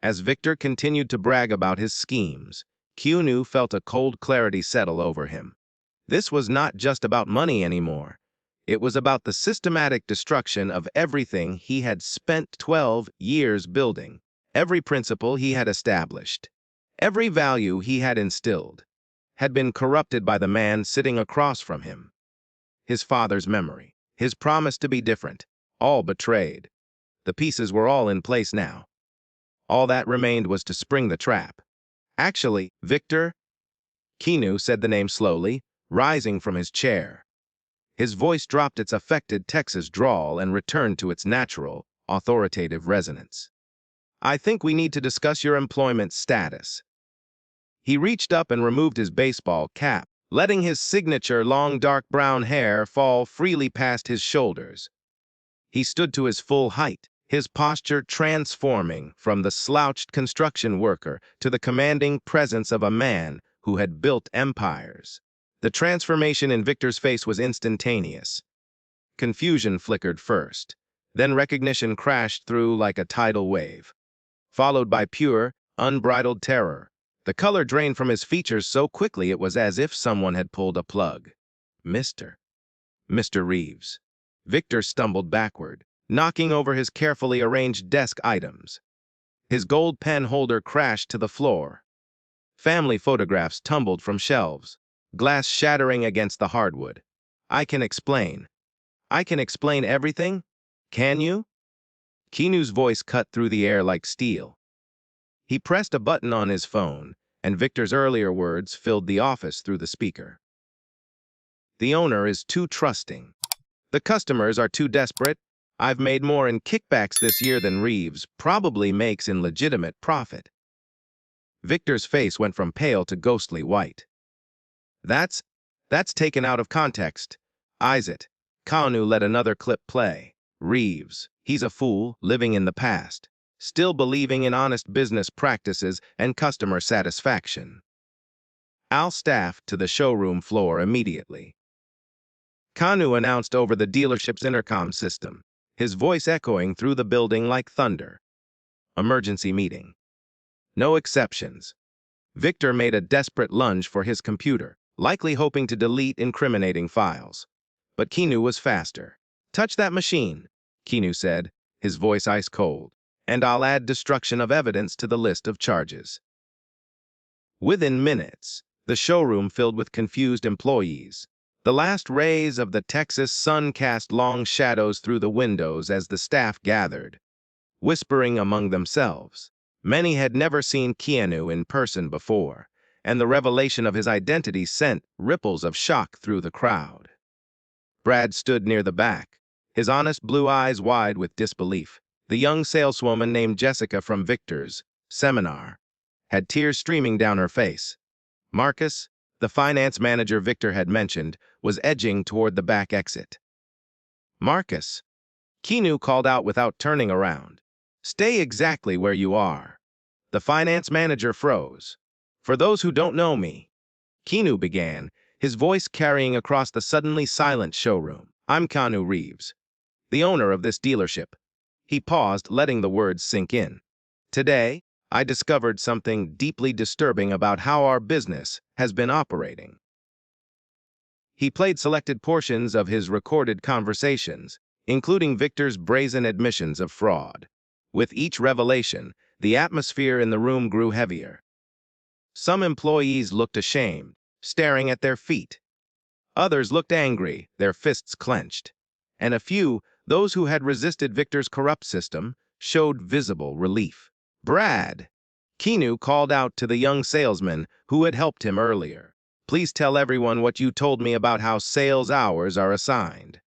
Speaker 1: As Victor continued to brag about his schemes, Keanu felt a cold clarity settle over him. This was not just about money anymore. It was about the systematic destruction of everything he had spent 12 years building, every principle he had established, every value he had instilled, had been corrupted by the man sitting across from him. His father's memory, his promise to be different, all betrayed. The pieces were all in place now. All that remained was to spring the trap. Actually, Victor, Keanu said the name slowly, rising from his chair. His voice dropped its affected Texas drawl and returned to its natural, authoritative resonance. I think we need to discuss your employment status. He reached up and removed his baseball cap, letting his signature long dark brown hair fall freely past his shoulders. He stood to his full height, his posture transforming from the slouched construction worker to the commanding presence of a man who had built empires. The transformation in Victor's face was instantaneous. Confusion flickered first, then recognition crashed through like a tidal wave, followed by pure, unbridled terror. The color drained from his features so quickly it was as if someone had pulled a plug. Mr. Reeves. Victor stumbled backward, knocking over his carefully arranged desk items. His gold pen holder crashed to the floor. Family photographs tumbled from shelves, glass shattering against the hardwood. I can explain. I can explain everything? Can you? Keanu's voice cut through the air like steel. He pressed a button on his phone, and Victor's earlier words filled the office through the speaker. The owner is too trusting. The customers are too desperate. I've made more in kickbacks this year than Reeves probably makes in legitimate profit. Victor's face went from pale to ghostly white. That's taken out of context. Eyes it. Keanu let another clip play. Reeves, he's a fool, living in the past, still believing in honest business practices and customer satisfaction. Al staffed to the showroom floor immediately. Keanu announced over the dealership's intercom system, his voice echoing through the building like thunder. Emergency meeting. No exceptions. Victor made a desperate lunge for his computer, likely hoping to delete incriminating files. But Keanu was faster. Touch that machine, Keanu said, his voice ice cold, and I'll add destruction of evidence to the list of charges. Within minutes, the showroom filled with confused employees. The last rays of the Texas sun cast long shadows through the windows as the staff gathered, whispering among themselves. Many had never seen Keanu in person before, and the revelation of his identity sent ripples of shock through the crowd. Brad stood near the back, his honest blue eyes wide with disbelief. The young saleswoman named Jessica from Victor's seminar had tears streaming down her face. Marcus, the finance manager Victor had mentioned, was edging toward the back exit. Marcus, Keanu called out without turning around. Stay exactly where you are. The finance manager froze. For those who don't know me, Keanu began, his voice carrying across the suddenly silent showroom. I'm Keanu Reeves, the owner of this dealership. He paused, letting the words sink in. Today, I discovered something deeply disturbing about how our business has been operating. He played selected portions of his recorded conversations, including Victor's brazen admissions of fraud. With each revelation, the atmosphere in the room grew heavier. Some employees looked ashamed, staring at their feet. Others looked angry, their fists clenched. And a few, those who had resisted Victor's corrupt system, showed visible relief. Brad, Keanu called out to the young salesman who had helped him earlier. Please tell everyone what you told me about how sales hours are assigned.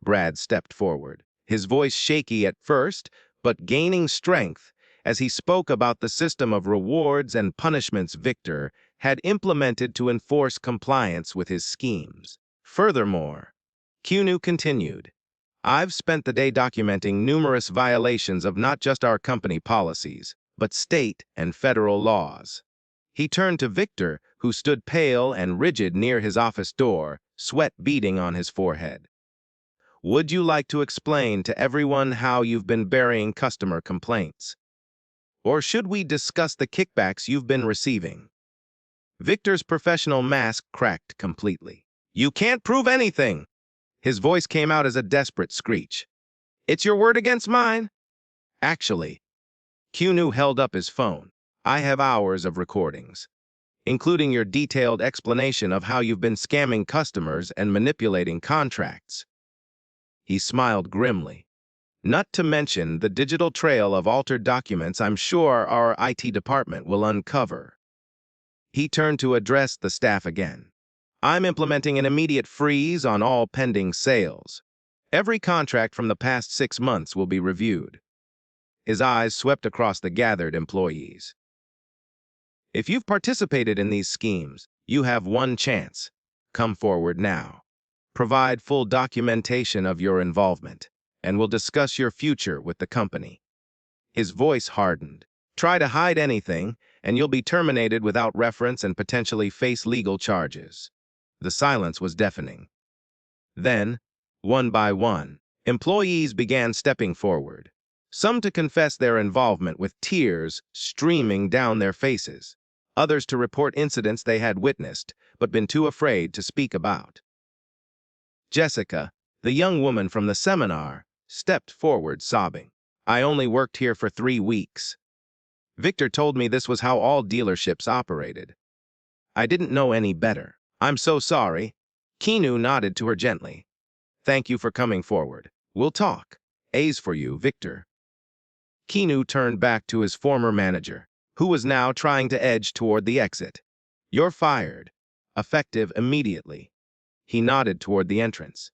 Speaker 1: Brad stepped forward, his voice shaky at first, but gaining strength as he spoke about the system of rewards and punishments Victor had implemented to enforce compliance with his schemes. Furthermore, Keanu continued, I've spent the day documenting numerous violations of not just our company policies, but state and federal laws. He turned to Victor, who stood pale and rigid near his office door, sweat beading on his forehead. Would you like to explain to everyone how you've been burying customer complaints? Or should we discuss the kickbacks you've been receiving? Victor's professional mask cracked completely. You can't prove anything! His voice came out as a desperate screech. It's your word against mine? Actually, Keanu held up his phone. I have hours of recordings, including your detailed explanation of how you've been scamming customers and manipulating contracts. He smiled grimly. Not to mention the digital trail of altered documents I'm sure our IT department will uncover. He turned to address the staff again. I'm implementing an immediate freeze on all pending sales. Every contract from the past 6 months will be reviewed. His eyes swept across the gathered employees. If you've participated in these schemes, you have one chance. Come forward now. Provide full documentation of your involvement, and we'll discuss your future with the company. His voice hardened. Try to hide anything, and you'll be terminated without reference and potentially face legal charges. The silence was deafening. Then, one by one, employees began stepping forward, some to confess their involvement with tears streaming down their faces, others to report incidents they had witnessed but been too afraid to speak about. Jessica, the young woman from the seminar, stepped forward, sobbing. I only worked here for 3 weeks. Victor told me this was how all dealerships operated. I didn't know any better. I'm so sorry. Keanu nodded to her gently. Thank you for coming forward. We'll talk. A's for you, Victor. Keanu turned back to his former manager, who was now trying to edge toward the exit. You're fired. Effective immediately. He nodded toward the entrance.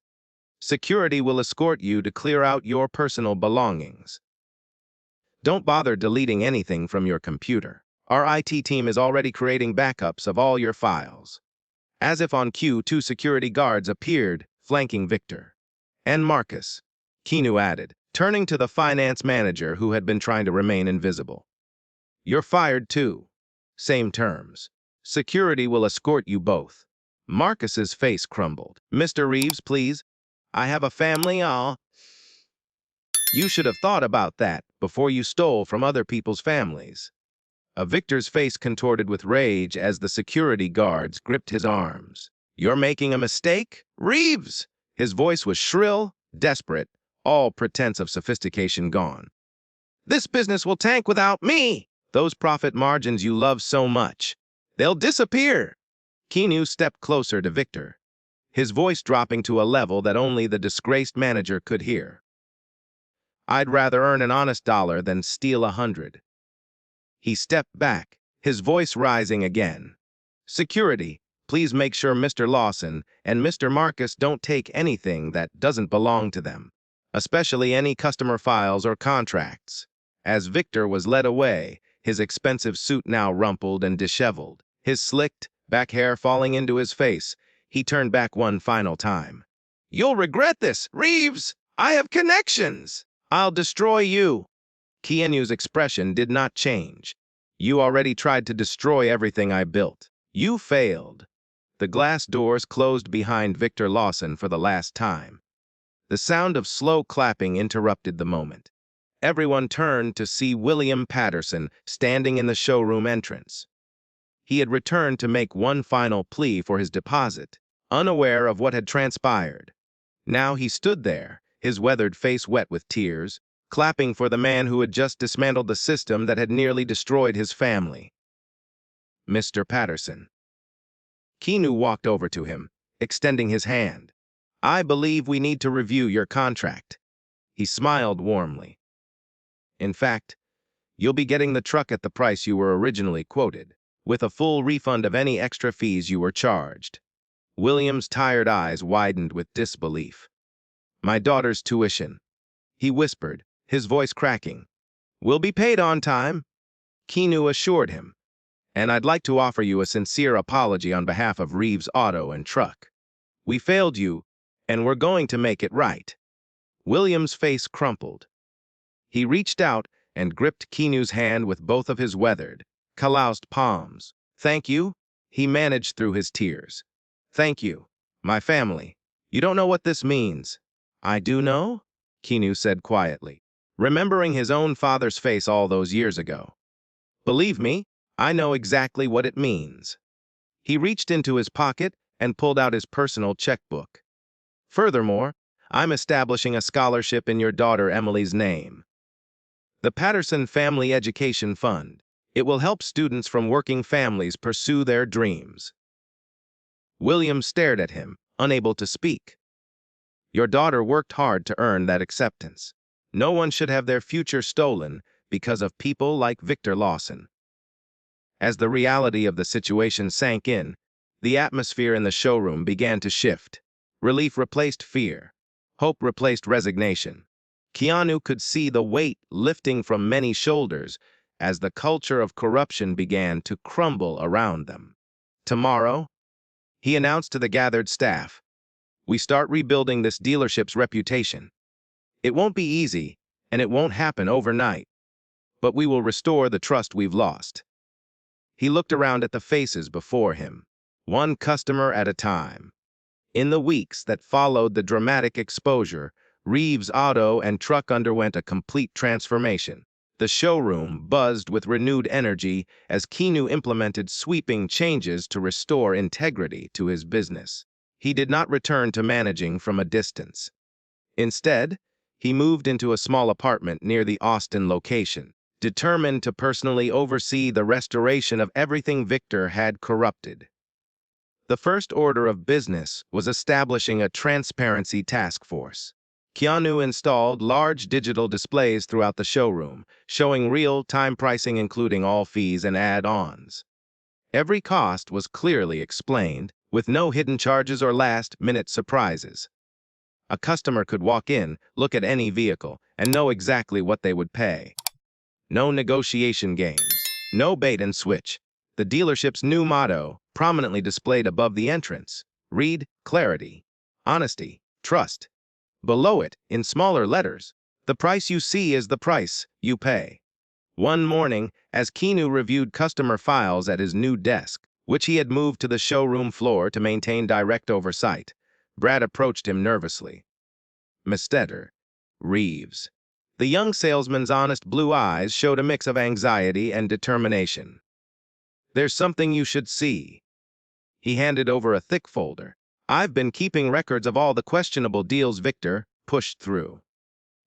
Speaker 1: Security will escort you to clear out your personal belongings. Don't bother deleting anything from your computer. Our IT team is already creating backups of all your files. As if on cue, 2 security guards appeared, flanking Victor. And Marcus, Keanu added, turning to the finance manager who had been trying to remain invisible. You're fired too. Same terms. Security will escort you both. Marcus's face crumbled. Mr. Reeves, please. I have a family, You should have thought about that before you stole from other people's families. Victor's face contorted with rage as the security guards gripped his arms. You're making a mistake, Reeves! His voice was shrill, desperate, all pretense of sophistication gone. This business will tank without me! Those profit margins you love so much. They'll disappear! Keanu stepped closer to Victor, his voice dropping to a level that only the disgraced manager could hear. I'd rather earn an honest dollar than steal 100. He stepped back, his voice rising again. Security, please make sure Mr. Lawson and Mr. Marcus don't take anything that doesn't belong to them, especially any customer files or contracts. As Victor was led away, his expensive suit now rumpled and disheveled, his slicked, back hair falling into his face, he turned back one final time. You'll regret this, Reeves! I have connections! I'll destroy you! Keanu's expression did not change. You already tried to destroy everything I built. You failed. The glass doors closed behind Victor Lawson for the last time. The sound of slow clapping interrupted the moment. Everyone turned to see William Patterson standing in the showroom entrance. He had returned to make one final plea for his deposit, unaware of what had transpired. Now he stood there, his weathered face wet with tears, clapping for the man who had just dismantled the system that had nearly destroyed his family. Mr. Patterson. Keanu walked over to him, extending his hand. I believe we need to review your contract. He smiled warmly. In fact, you'll be getting the truck at the price you were originally quoted, with a full refund of any extra fees you were charged. William's tired eyes widened with disbelief. My daughter's tuition, he whispered, his voice cracking. Will be paid on time, Keanu assured him. And I'd like to offer you a sincere apology on behalf of Reeves Auto and Truck. We failed you, and we're going to make it right. William's face crumpled. He reached out and gripped Keanu's hand with both of his weathered, calloused palms. Thank you, he managed through his tears. Thank you, my family. You don't know what this means. I do know, Keanu said quietly, remembering his own father's face all those years ago. Believe me, I know exactly what it means. He reached into his pocket and pulled out his personal checkbook. Furthermore, I'm establishing a scholarship in your daughter Emily's name. The Patterson Family Education Fund. It will help students from working families pursue their dreams. William stared at him, unable to speak. Your daughter worked hard to earn that acceptance. No one should have their future stolen because of people like Victor Lawson. As the reality of the situation sank in, the atmosphere in the showroom began to shift. Relief replaced fear. Hope replaced resignation. Keanu could see the weight lifting from many shoulders as the culture of corruption began to crumble around them. Tomorrow, he announced to the gathered staff, we start rebuilding this dealership's reputation. It won't be easy, and it won't happen overnight, but we will restore the trust we've lost. He looked around at the faces before him, one customer at a time. In the weeks that followed the dramatic exposure, Reeves Auto and Truck underwent a complete transformation. The showroom buzzed with renewed energy as Keanu implemented sweeping changes to restore integrity to his business. He did not return to managing from a distance. Instead, He moved into a small apartment near the Austin location, determined to personally oversee the restoration of everything Victor had corrupted. The first order of business was establishing a transparency task force. Keanu installed large digital displays throughout the showroom, showing real-time pricing including all fees and add-ons. Every cost was clearly explained, with no hidden charges or last-minute surprises. A customer could walk in, look at any vehicle, and know exactly what they would pay. No negotiation games, no bait and switch. The dealership's new motto, prominently displayed above the entrance, read clarity, honesty, trust. Below it, in smaller letters, the price you see is the price you pay. One morning, as Keanu reviewed customer files at his new desk, which he had moved to the showroom floor to maintain direct oversight, Brad approached him nervously. Mr. Reeves. The young salesman's honest blue eyes showed a mix of anxiety and determination. There's something you should see. He handed over a thick folder. I've been keeping records of all the questionable deals Victor pushed through.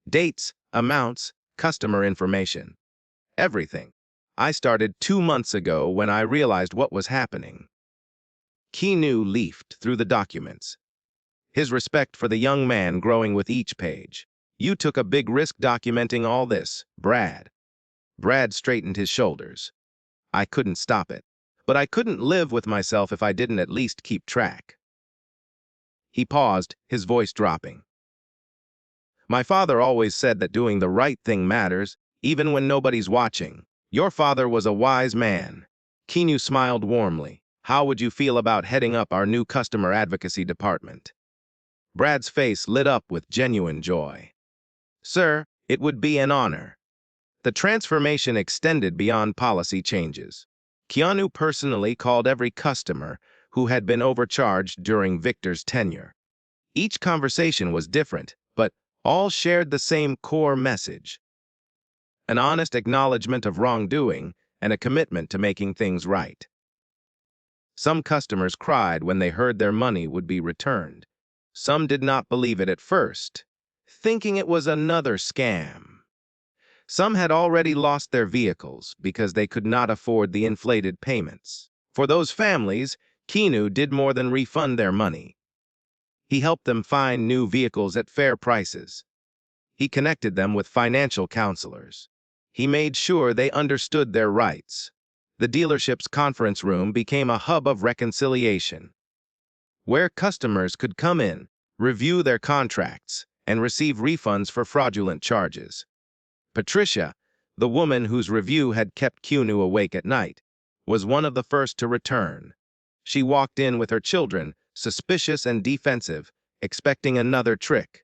Speaker 1: Dates, amounts, customer information. Everything. I started 2 months ago when I realized what was happening. Keanu leafed through the documents, his respect for the young man growing with each page. You took a big risk documenting all this, Brad. Brad straightened his shoulders. I couldn't stop it, but I couldn't live with myself if I didn't at least keep track. He paused, his voice dropping. My father always said that doing the right thing matters, even when nobody's watching. Your father was a wise man. Keanu smiled warmly. How would you feel about heading up our new customer advocacy department? Brad's face lit up with genuine joy. Sir, it would be an honor. The transformation extended beyond policy changes. Keanu personally called every customer who had been overcharged during Victor's tenure. Each conversation was different, but all shared the same core message: an honest acknowledgement of wrongdoing and a commitment to making things right. Some customers cried when they heard their money would be returned. Some did not believe it at first, thinking it was another scam. Some had already lost their vehicles because they could not afford the inflated payments. For those families, Keanu did more than refund their money. He helped them find new vehicles at fair prices. He connected them with financial counselors. He made sure they understood their rights. The dealership's conference room became a hub of reconciliation, where customers could come in, review their contracts, and receive refunds for fraudulent charges. Patricia, the woman whose review had kept Keanu awake at night, was one of the first to return. She walked in with her children, suspicious and defensive, expecting another trick.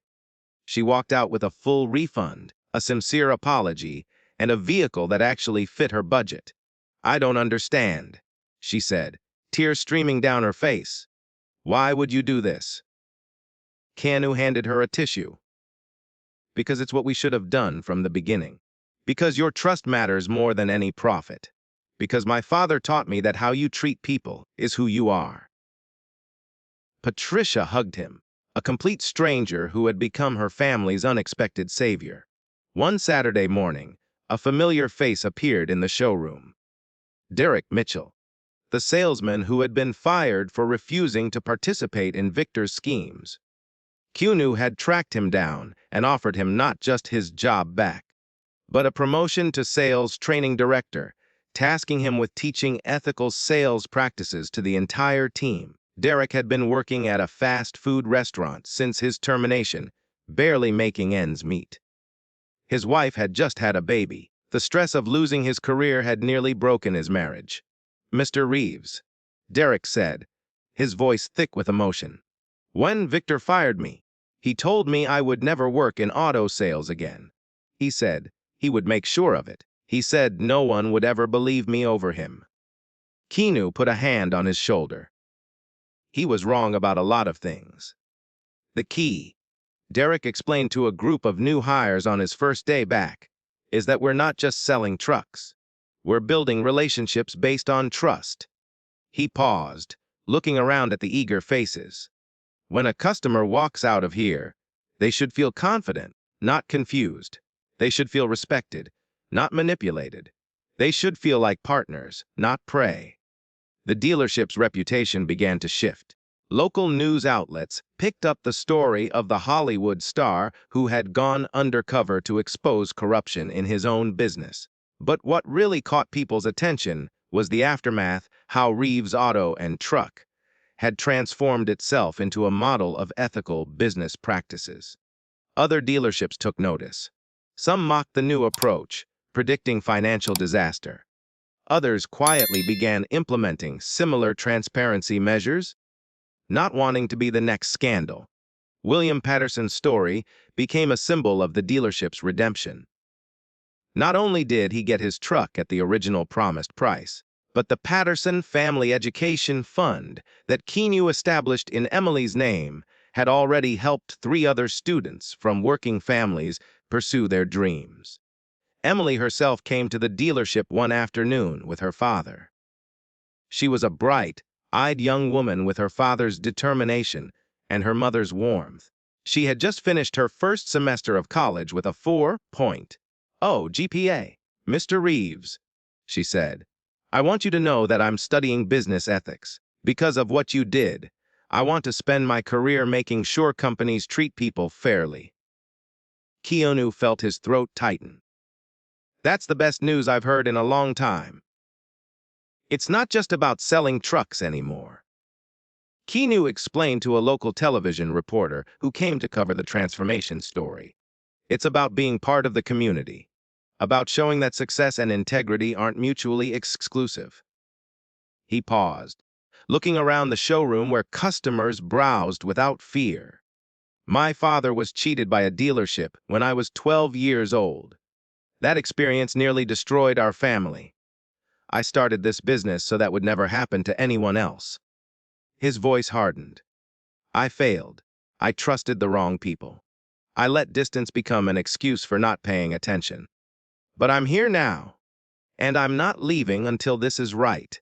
Speaker 1: She walked out with a full refund, a sincere apology, and a vehicle that actually fit her budget. I don't understand, she said, tears streaming down her face. Why would you do this? Keanu handed her a tissue. Because it's what we should have done from the beginning. Because your trust matters more than any profit. Because my father taught me that how you treat people is who you are. Patricia hugged him, a complete stranger who had become her family's unexpected savior. One Saturday morning, a familiar face appeared in the showroom. Derek Mitchell, the salesman who had been fired for refusing to participate in Victor's schemes. Keanu had tracked him down and offered him not just his job back, but a promotion to sales training director, tasking him with teaching ethical sales practices to the entire team. Derek had been working at a fast food restaurant since his termination, barely making ends meet. His wife had just had a baby. The stress of losing his career had nearly broken his marriage. Mr. Reeves, Derek said, his voice thick with emotion. When Victor fired me, he told me I would never work in auto sales again. He said he would make sure of it. He said no one would ever believe me over him. Keanu put a hand on his shoulder. He was wrong about a lot of things. The key, Derek explained to a group of new hires on his first day back, is that we're not just selling trucks. We're building relationships based on trust. He paused, looking around at the eager faces. When a customer walks out of here, they should feel confident, not confused. They should feel respected, not manipulated. They should feel like partners, not prey. The dealership's reputation began to shift. Local news outlets picked up the story of the Hollywood star who had gone undercover to expose corruption in his own business. But what really caught people's attention was the aftermath: how Reeves Auto and Truck had transformed itself into a model of ethical business practices. Other dealerships took notice. Some mocked the new approach, predicting financial disaster. Others quietly began implementing similar transparency measures, not wanting to be the next scandal. William Patterson's story became a symbol of the dealership's redemption. Not only did he get his truck at the original promised price, but the Patterson Family Education Fund that Keanu established in Emily's name had already helped 3 other students from working families pursue their dreams. Emily herself came to the dealership one afternoon with her father. She was a bright-eyed young woman with her father's determination and her mother's warmth. She had just finished her first semester of college with a 4.0 GPA. "Mr. Reeves," she said, "I want you to know that I'm studying business ethics. Because of what you did, I want to spend my career making sure companies treat people fairly." Keanu felt his throat tighten. "That's the best news I've heard in a long time. It's not just about selling trucks anymore." Keanu explained to a local television reporter who came to cover the transformation story. "It's about being part of the community, about showing that success and integrity aren't mutually exclusive." He paused, looking around the showroom where customers browsed without fear. "My father was cheated by a dealership when I was 12 years old. That experience nearly destroyed our family. I started this business so that would never happen to anyone else." His voice hardened. "I failed. I trusted the wrong people. I let distance become an excuse for not paying attention. But I'm here now, and I'm not leaving until this is right."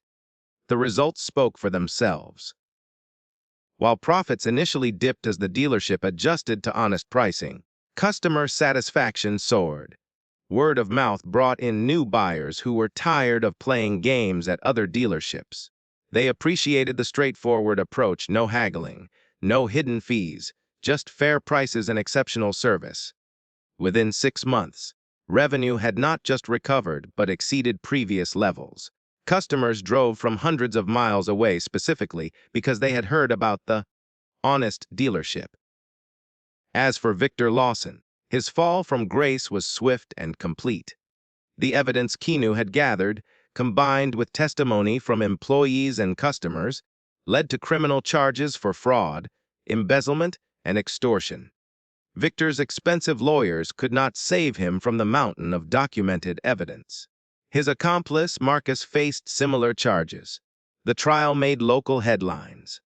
Speaker 1: The results spoke for themselves. While profits initially dipped as the dealership adjusted to honest pricing, customer satisfaction soared. Word of mouth brought in new buyers who were tired of playing games at other dealerships. They appreciated the straightforward approach: no haggling, no hidden fees, just fair prices and exceptional service. Within 6 months, revenue had not just recovered but exceeded previous levels. Customers drove from hundreds of miles away specifically because they had heard about the honest dealership. As for Victor Lawson, his fall from grace was swift and complete. The evidence Keanu had gathered, combined with testimony from employees and customers, led to criminal charges for fraud, embezzlement, and extortion. Victor's expensive lawyers could not save him from the mountain of documented evidence. His accomplice, Marcus, faced similar charges. The trial made local headlines.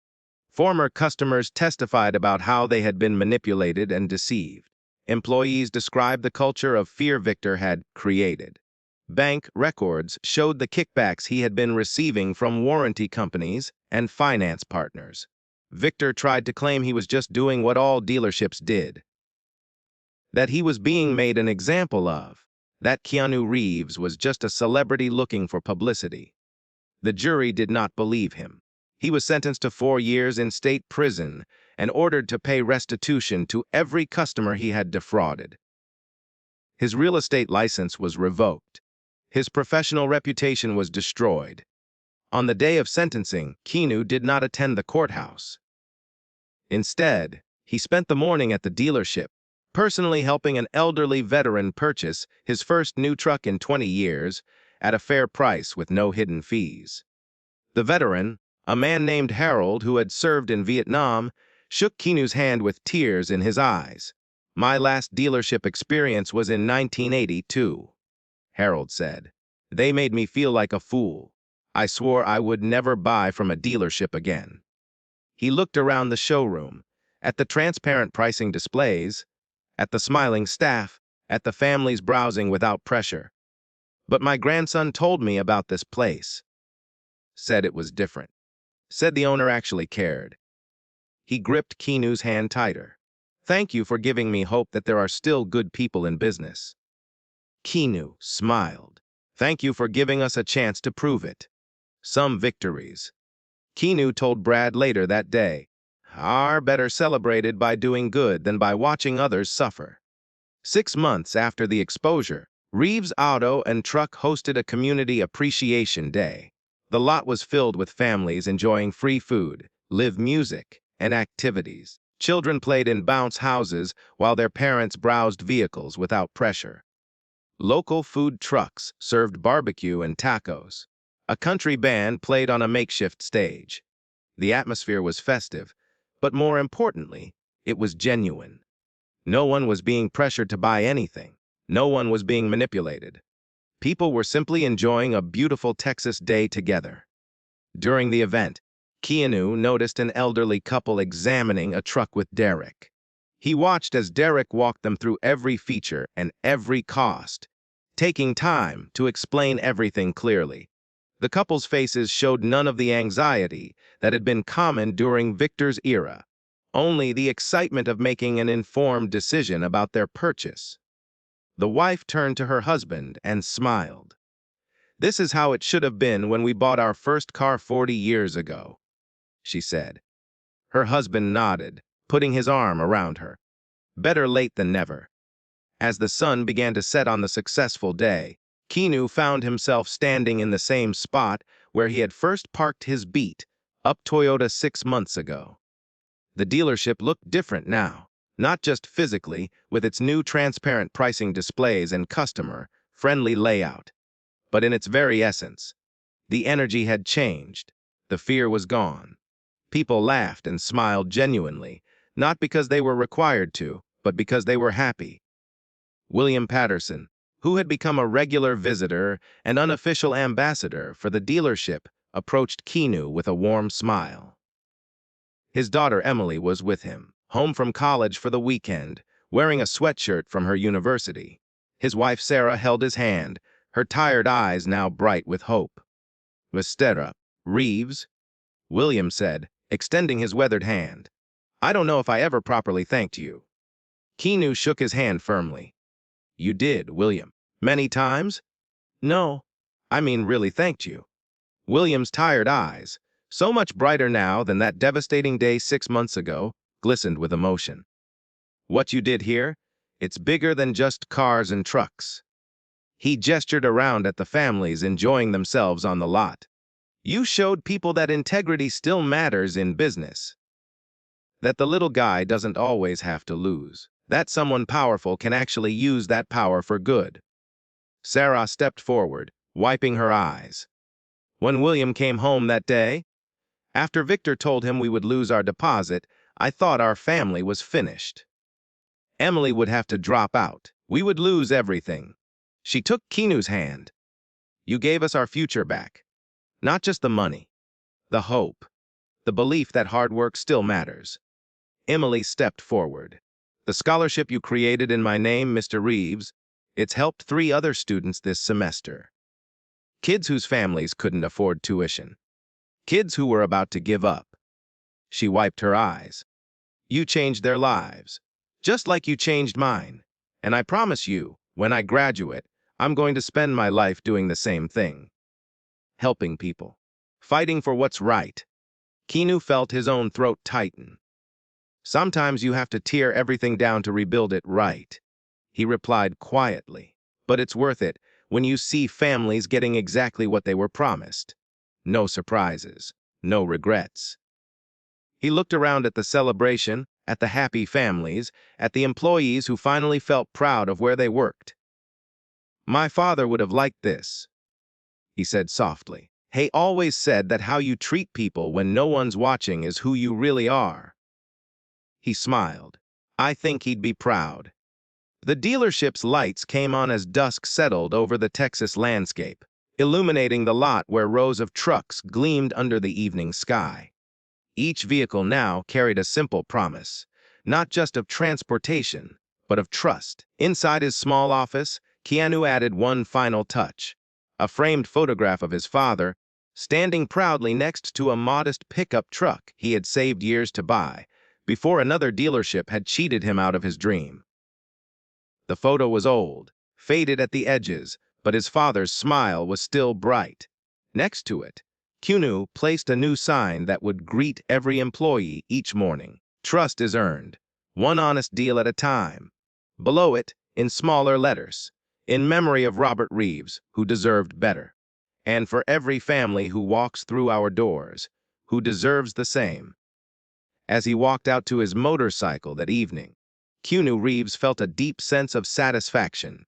Speaker 1: Former customers testified about how they had been manipulated and deceived. Employees described the culture of fear Victor had created. Bank records showed the kickbacks he had been receiving from warranty companies and finance partners. Victor tried to claim he was just doing what all dealerships did, that he was being made an example of, that Keanu Reeves was just a celebrity looking for publicity. The jury did not believe him. He was sentenced to 4 years in state prison and ordered to pay restitution to every customer he had defrauded. His real estate license was revoked. His professional reputation was destroyed. On the day of sentencing, Keanu did not attend the courthouse. Instead, he spent the morning at the dealership, personally helping an elderly veteran purchase his first new truck in 20 years at a fair price with no hidden fees. The veteran, a man named Harold who had served in Vietnam, shook Keanu's hand with tears in his eyes. "My last dealership experience was in 1982, Harold said. "They made me feel like a fool. I swore I would never buy from a dealership again." He looked around the showroom, at the transparent pricing displays, at the smiling staff, at the families browsing without pressure. "But my grandson told me about this place. Said it was different. Said the owner actually cared." He gripped Keanu's hand tighter. Thank you for giving me hope that there are still good people in business. Keanu smiled. Thank you for giving us a chance to prove it. Some victories. Keanu told Brad later that day, are better celebrated by doing good than by watching others suffer. 6 months after the exposure, Reeves Auto and Truck hosted a Community Appreciation Day. The lot was filled with families enjoying free food, live music, and activities. Children played in bounce houses while their parents browsed vehicles without pressure. Local food trucks served barbecue and tacos. A country band played on a makeshift stage. The atmosphere was festive, but more importantly, it was genuine. No one was being pressured to buy anything. No one was being manipulated. People were simply enjoying a beautiful Texas day together. During the event, Keanu noticed an elderly couple examining a truck with Derek. He watched as Derek walked them through every feature and every cost, taking time to explain everything clearly. The couple's faces showed none of the anxiety that had been common during Victor's era, only the excitement of making an informed decision about their purchase. The wife turned to her husband and smiled. "This is how it should have been when we bought our first car 40 years ago," she said. Her husband nodded, putting his arm around her. Better late than never. As the sun began to set on the successful day, Keanu found himself standing in the same spot where he had first parked his Beat, up Toyota 6 months ago. The dealership looked different now, not just physically, with its new transparent pricing displays and customer-friendly layout, but in its very essence. The energy had changed. The fear was gone. People laughed and smiled genuinely, not because they were required to, but because they were happy. William Patterson, who had become a regular visitor and unofficial ambassador for the dealership, approached Keanu with a warm smile. His daughter Emily was with him, home from college for the weekend, wearing a sweatshirt from her university. His wife Sarah held his hand, her tired eyes now bright with hope. "Mr. Reeves," William said, extending his weathered hand. "I don't know if I ever properly thanked you." Keanu shook his hand firmly. "You did, William. Many times?" "No, I mean really thanked you." William's tired eyes, so much brighter now than that devastating day 6 months ago, glistened with emotion. "What you did here, it's bigger than just cars and trucks." He gestured around at the families enjoying themselves on the lot. "You showed people that integrity still matters in business. That the little guy doesn't always have to lose. That someone powerful can actually use that power for good." Sarah stepped forward, wiping her eyes. "When William came home that day, after Victor told him we would lose our deposit, I thought our family was finished. Emily would have to drop out. We would lose everything." She took Keanu's hand. "You gave us our future back. Not just the money. The hope. The belief that hard work still matters." Emily stepped forward. "The scholarship you created in my name, Mr. Reeves, it's helped 3 other students this semester. Kids whose families couldn't afford tuition. Kids who were about to give up." She wiped her eyes. "You changed their lives, just like you changed mine. And I promise you, when I graduate, I'm going to spend my life doing the same thing. Helping people. Fighting for what's right." Keanu felt his own throat tighten. "Sometimes you have to tear everything down to rebuild it right," he replied quietly. "But it's worth it when you see families getting exactly what they were promised. No surprises, no regrets." He looked around at the celebration, at the happy families, at the employees who finally felt proud of where they worked. "My father would have liked this," he said softly. "He always said that how you treat people when no one's watching is who you really are." He smiled. "I think he'd be proud." The dealership's lights came on as dusk settled over the Texas landscape, illuminating the lot where rows of trucks gleamed under the evening sky. Each vehicle now carried a simple promise, not just of transportation, but of trust. Inside his small office, Keanu added one final touch, a framed photograph of his father, standing proudly next to a modest pickup truck he had saved years to buy, before another dealership had cheated him out of his dream. The photo was old, faded at the edges, but his father's smile was still bright. Next to it, Keanu placed a new sign that would greet every employee each morning. Trust is earned, one honest deal at a time. Below it, in smaller letters, in memory of Robert Reeves, who deserved better. And for every family who walks through our doors, who deserves the same. As he walked out to his motorcycle that evening, Keanu Reeves felt a deep sense of satisfaction.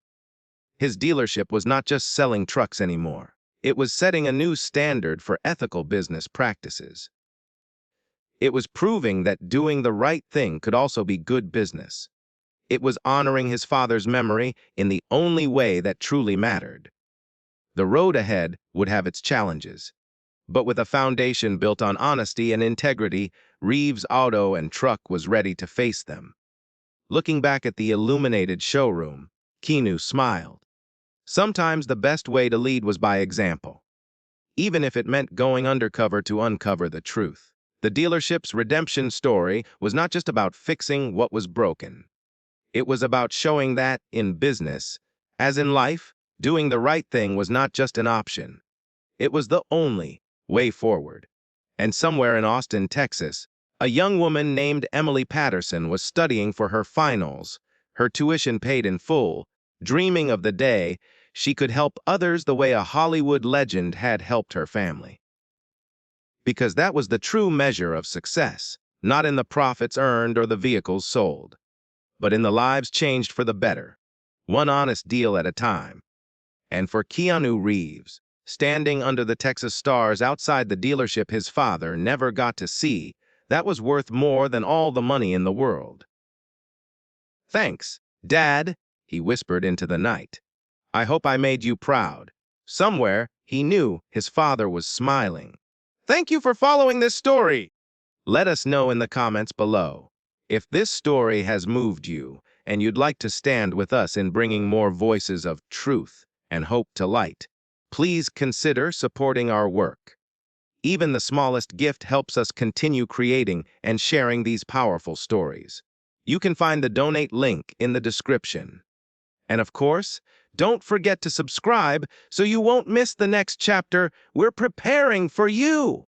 Speaker 1: His dealership was not just selling trucks anymore. It was setting a new standard for ethical business practices. It was proving that doing the right thing could also be good business. It was honoring his father's memory in the only way that truly mattered. The road ahead would have its challenges, but with a foundation built on honesty and integrity, Reeves Auto and Truck was ready to face them. Looking back at the illuminated showroom, Keanu smiled. Sometimes the best way to lead was by example, even if it meant going undercover to uncover the truth. The dealership's redemption story was not just about fixing what was broken. It was about showing that, in business, as in life, doing the right thing was not just an option. It was the only way forward. And somewhere in Austin, Texas, a young woman named Emily Patterson was studying for her finals, her tuition paid in full, dreaming of the day she could help others the way a Hollywood legend had helped her family. Because that was the true measure of success, not in the profits earned or the vehicles sold, but in the lives changed for the better, one honest deal at a time. And for Keanu Reeves, standing under the Texas stars outside the dealership his father never got to see, that was worth more than all the money in the world. "Thanks, Dad," he whispered into the night. "I hope I made you proud." Somewhere, he knew his father was smiling. Thank you for following this story. Let us know in the comments below if this story has moved you and you'd like to stand with us in bringing more voices of truth and hope to light. Please consider supporting our work. Even the smallest gift helps us continue creating and sharing these powerful stories. You can find the donate link in the description. And of course, don't forget to subscribe so you won't miss the next chapter. We're preparing for you.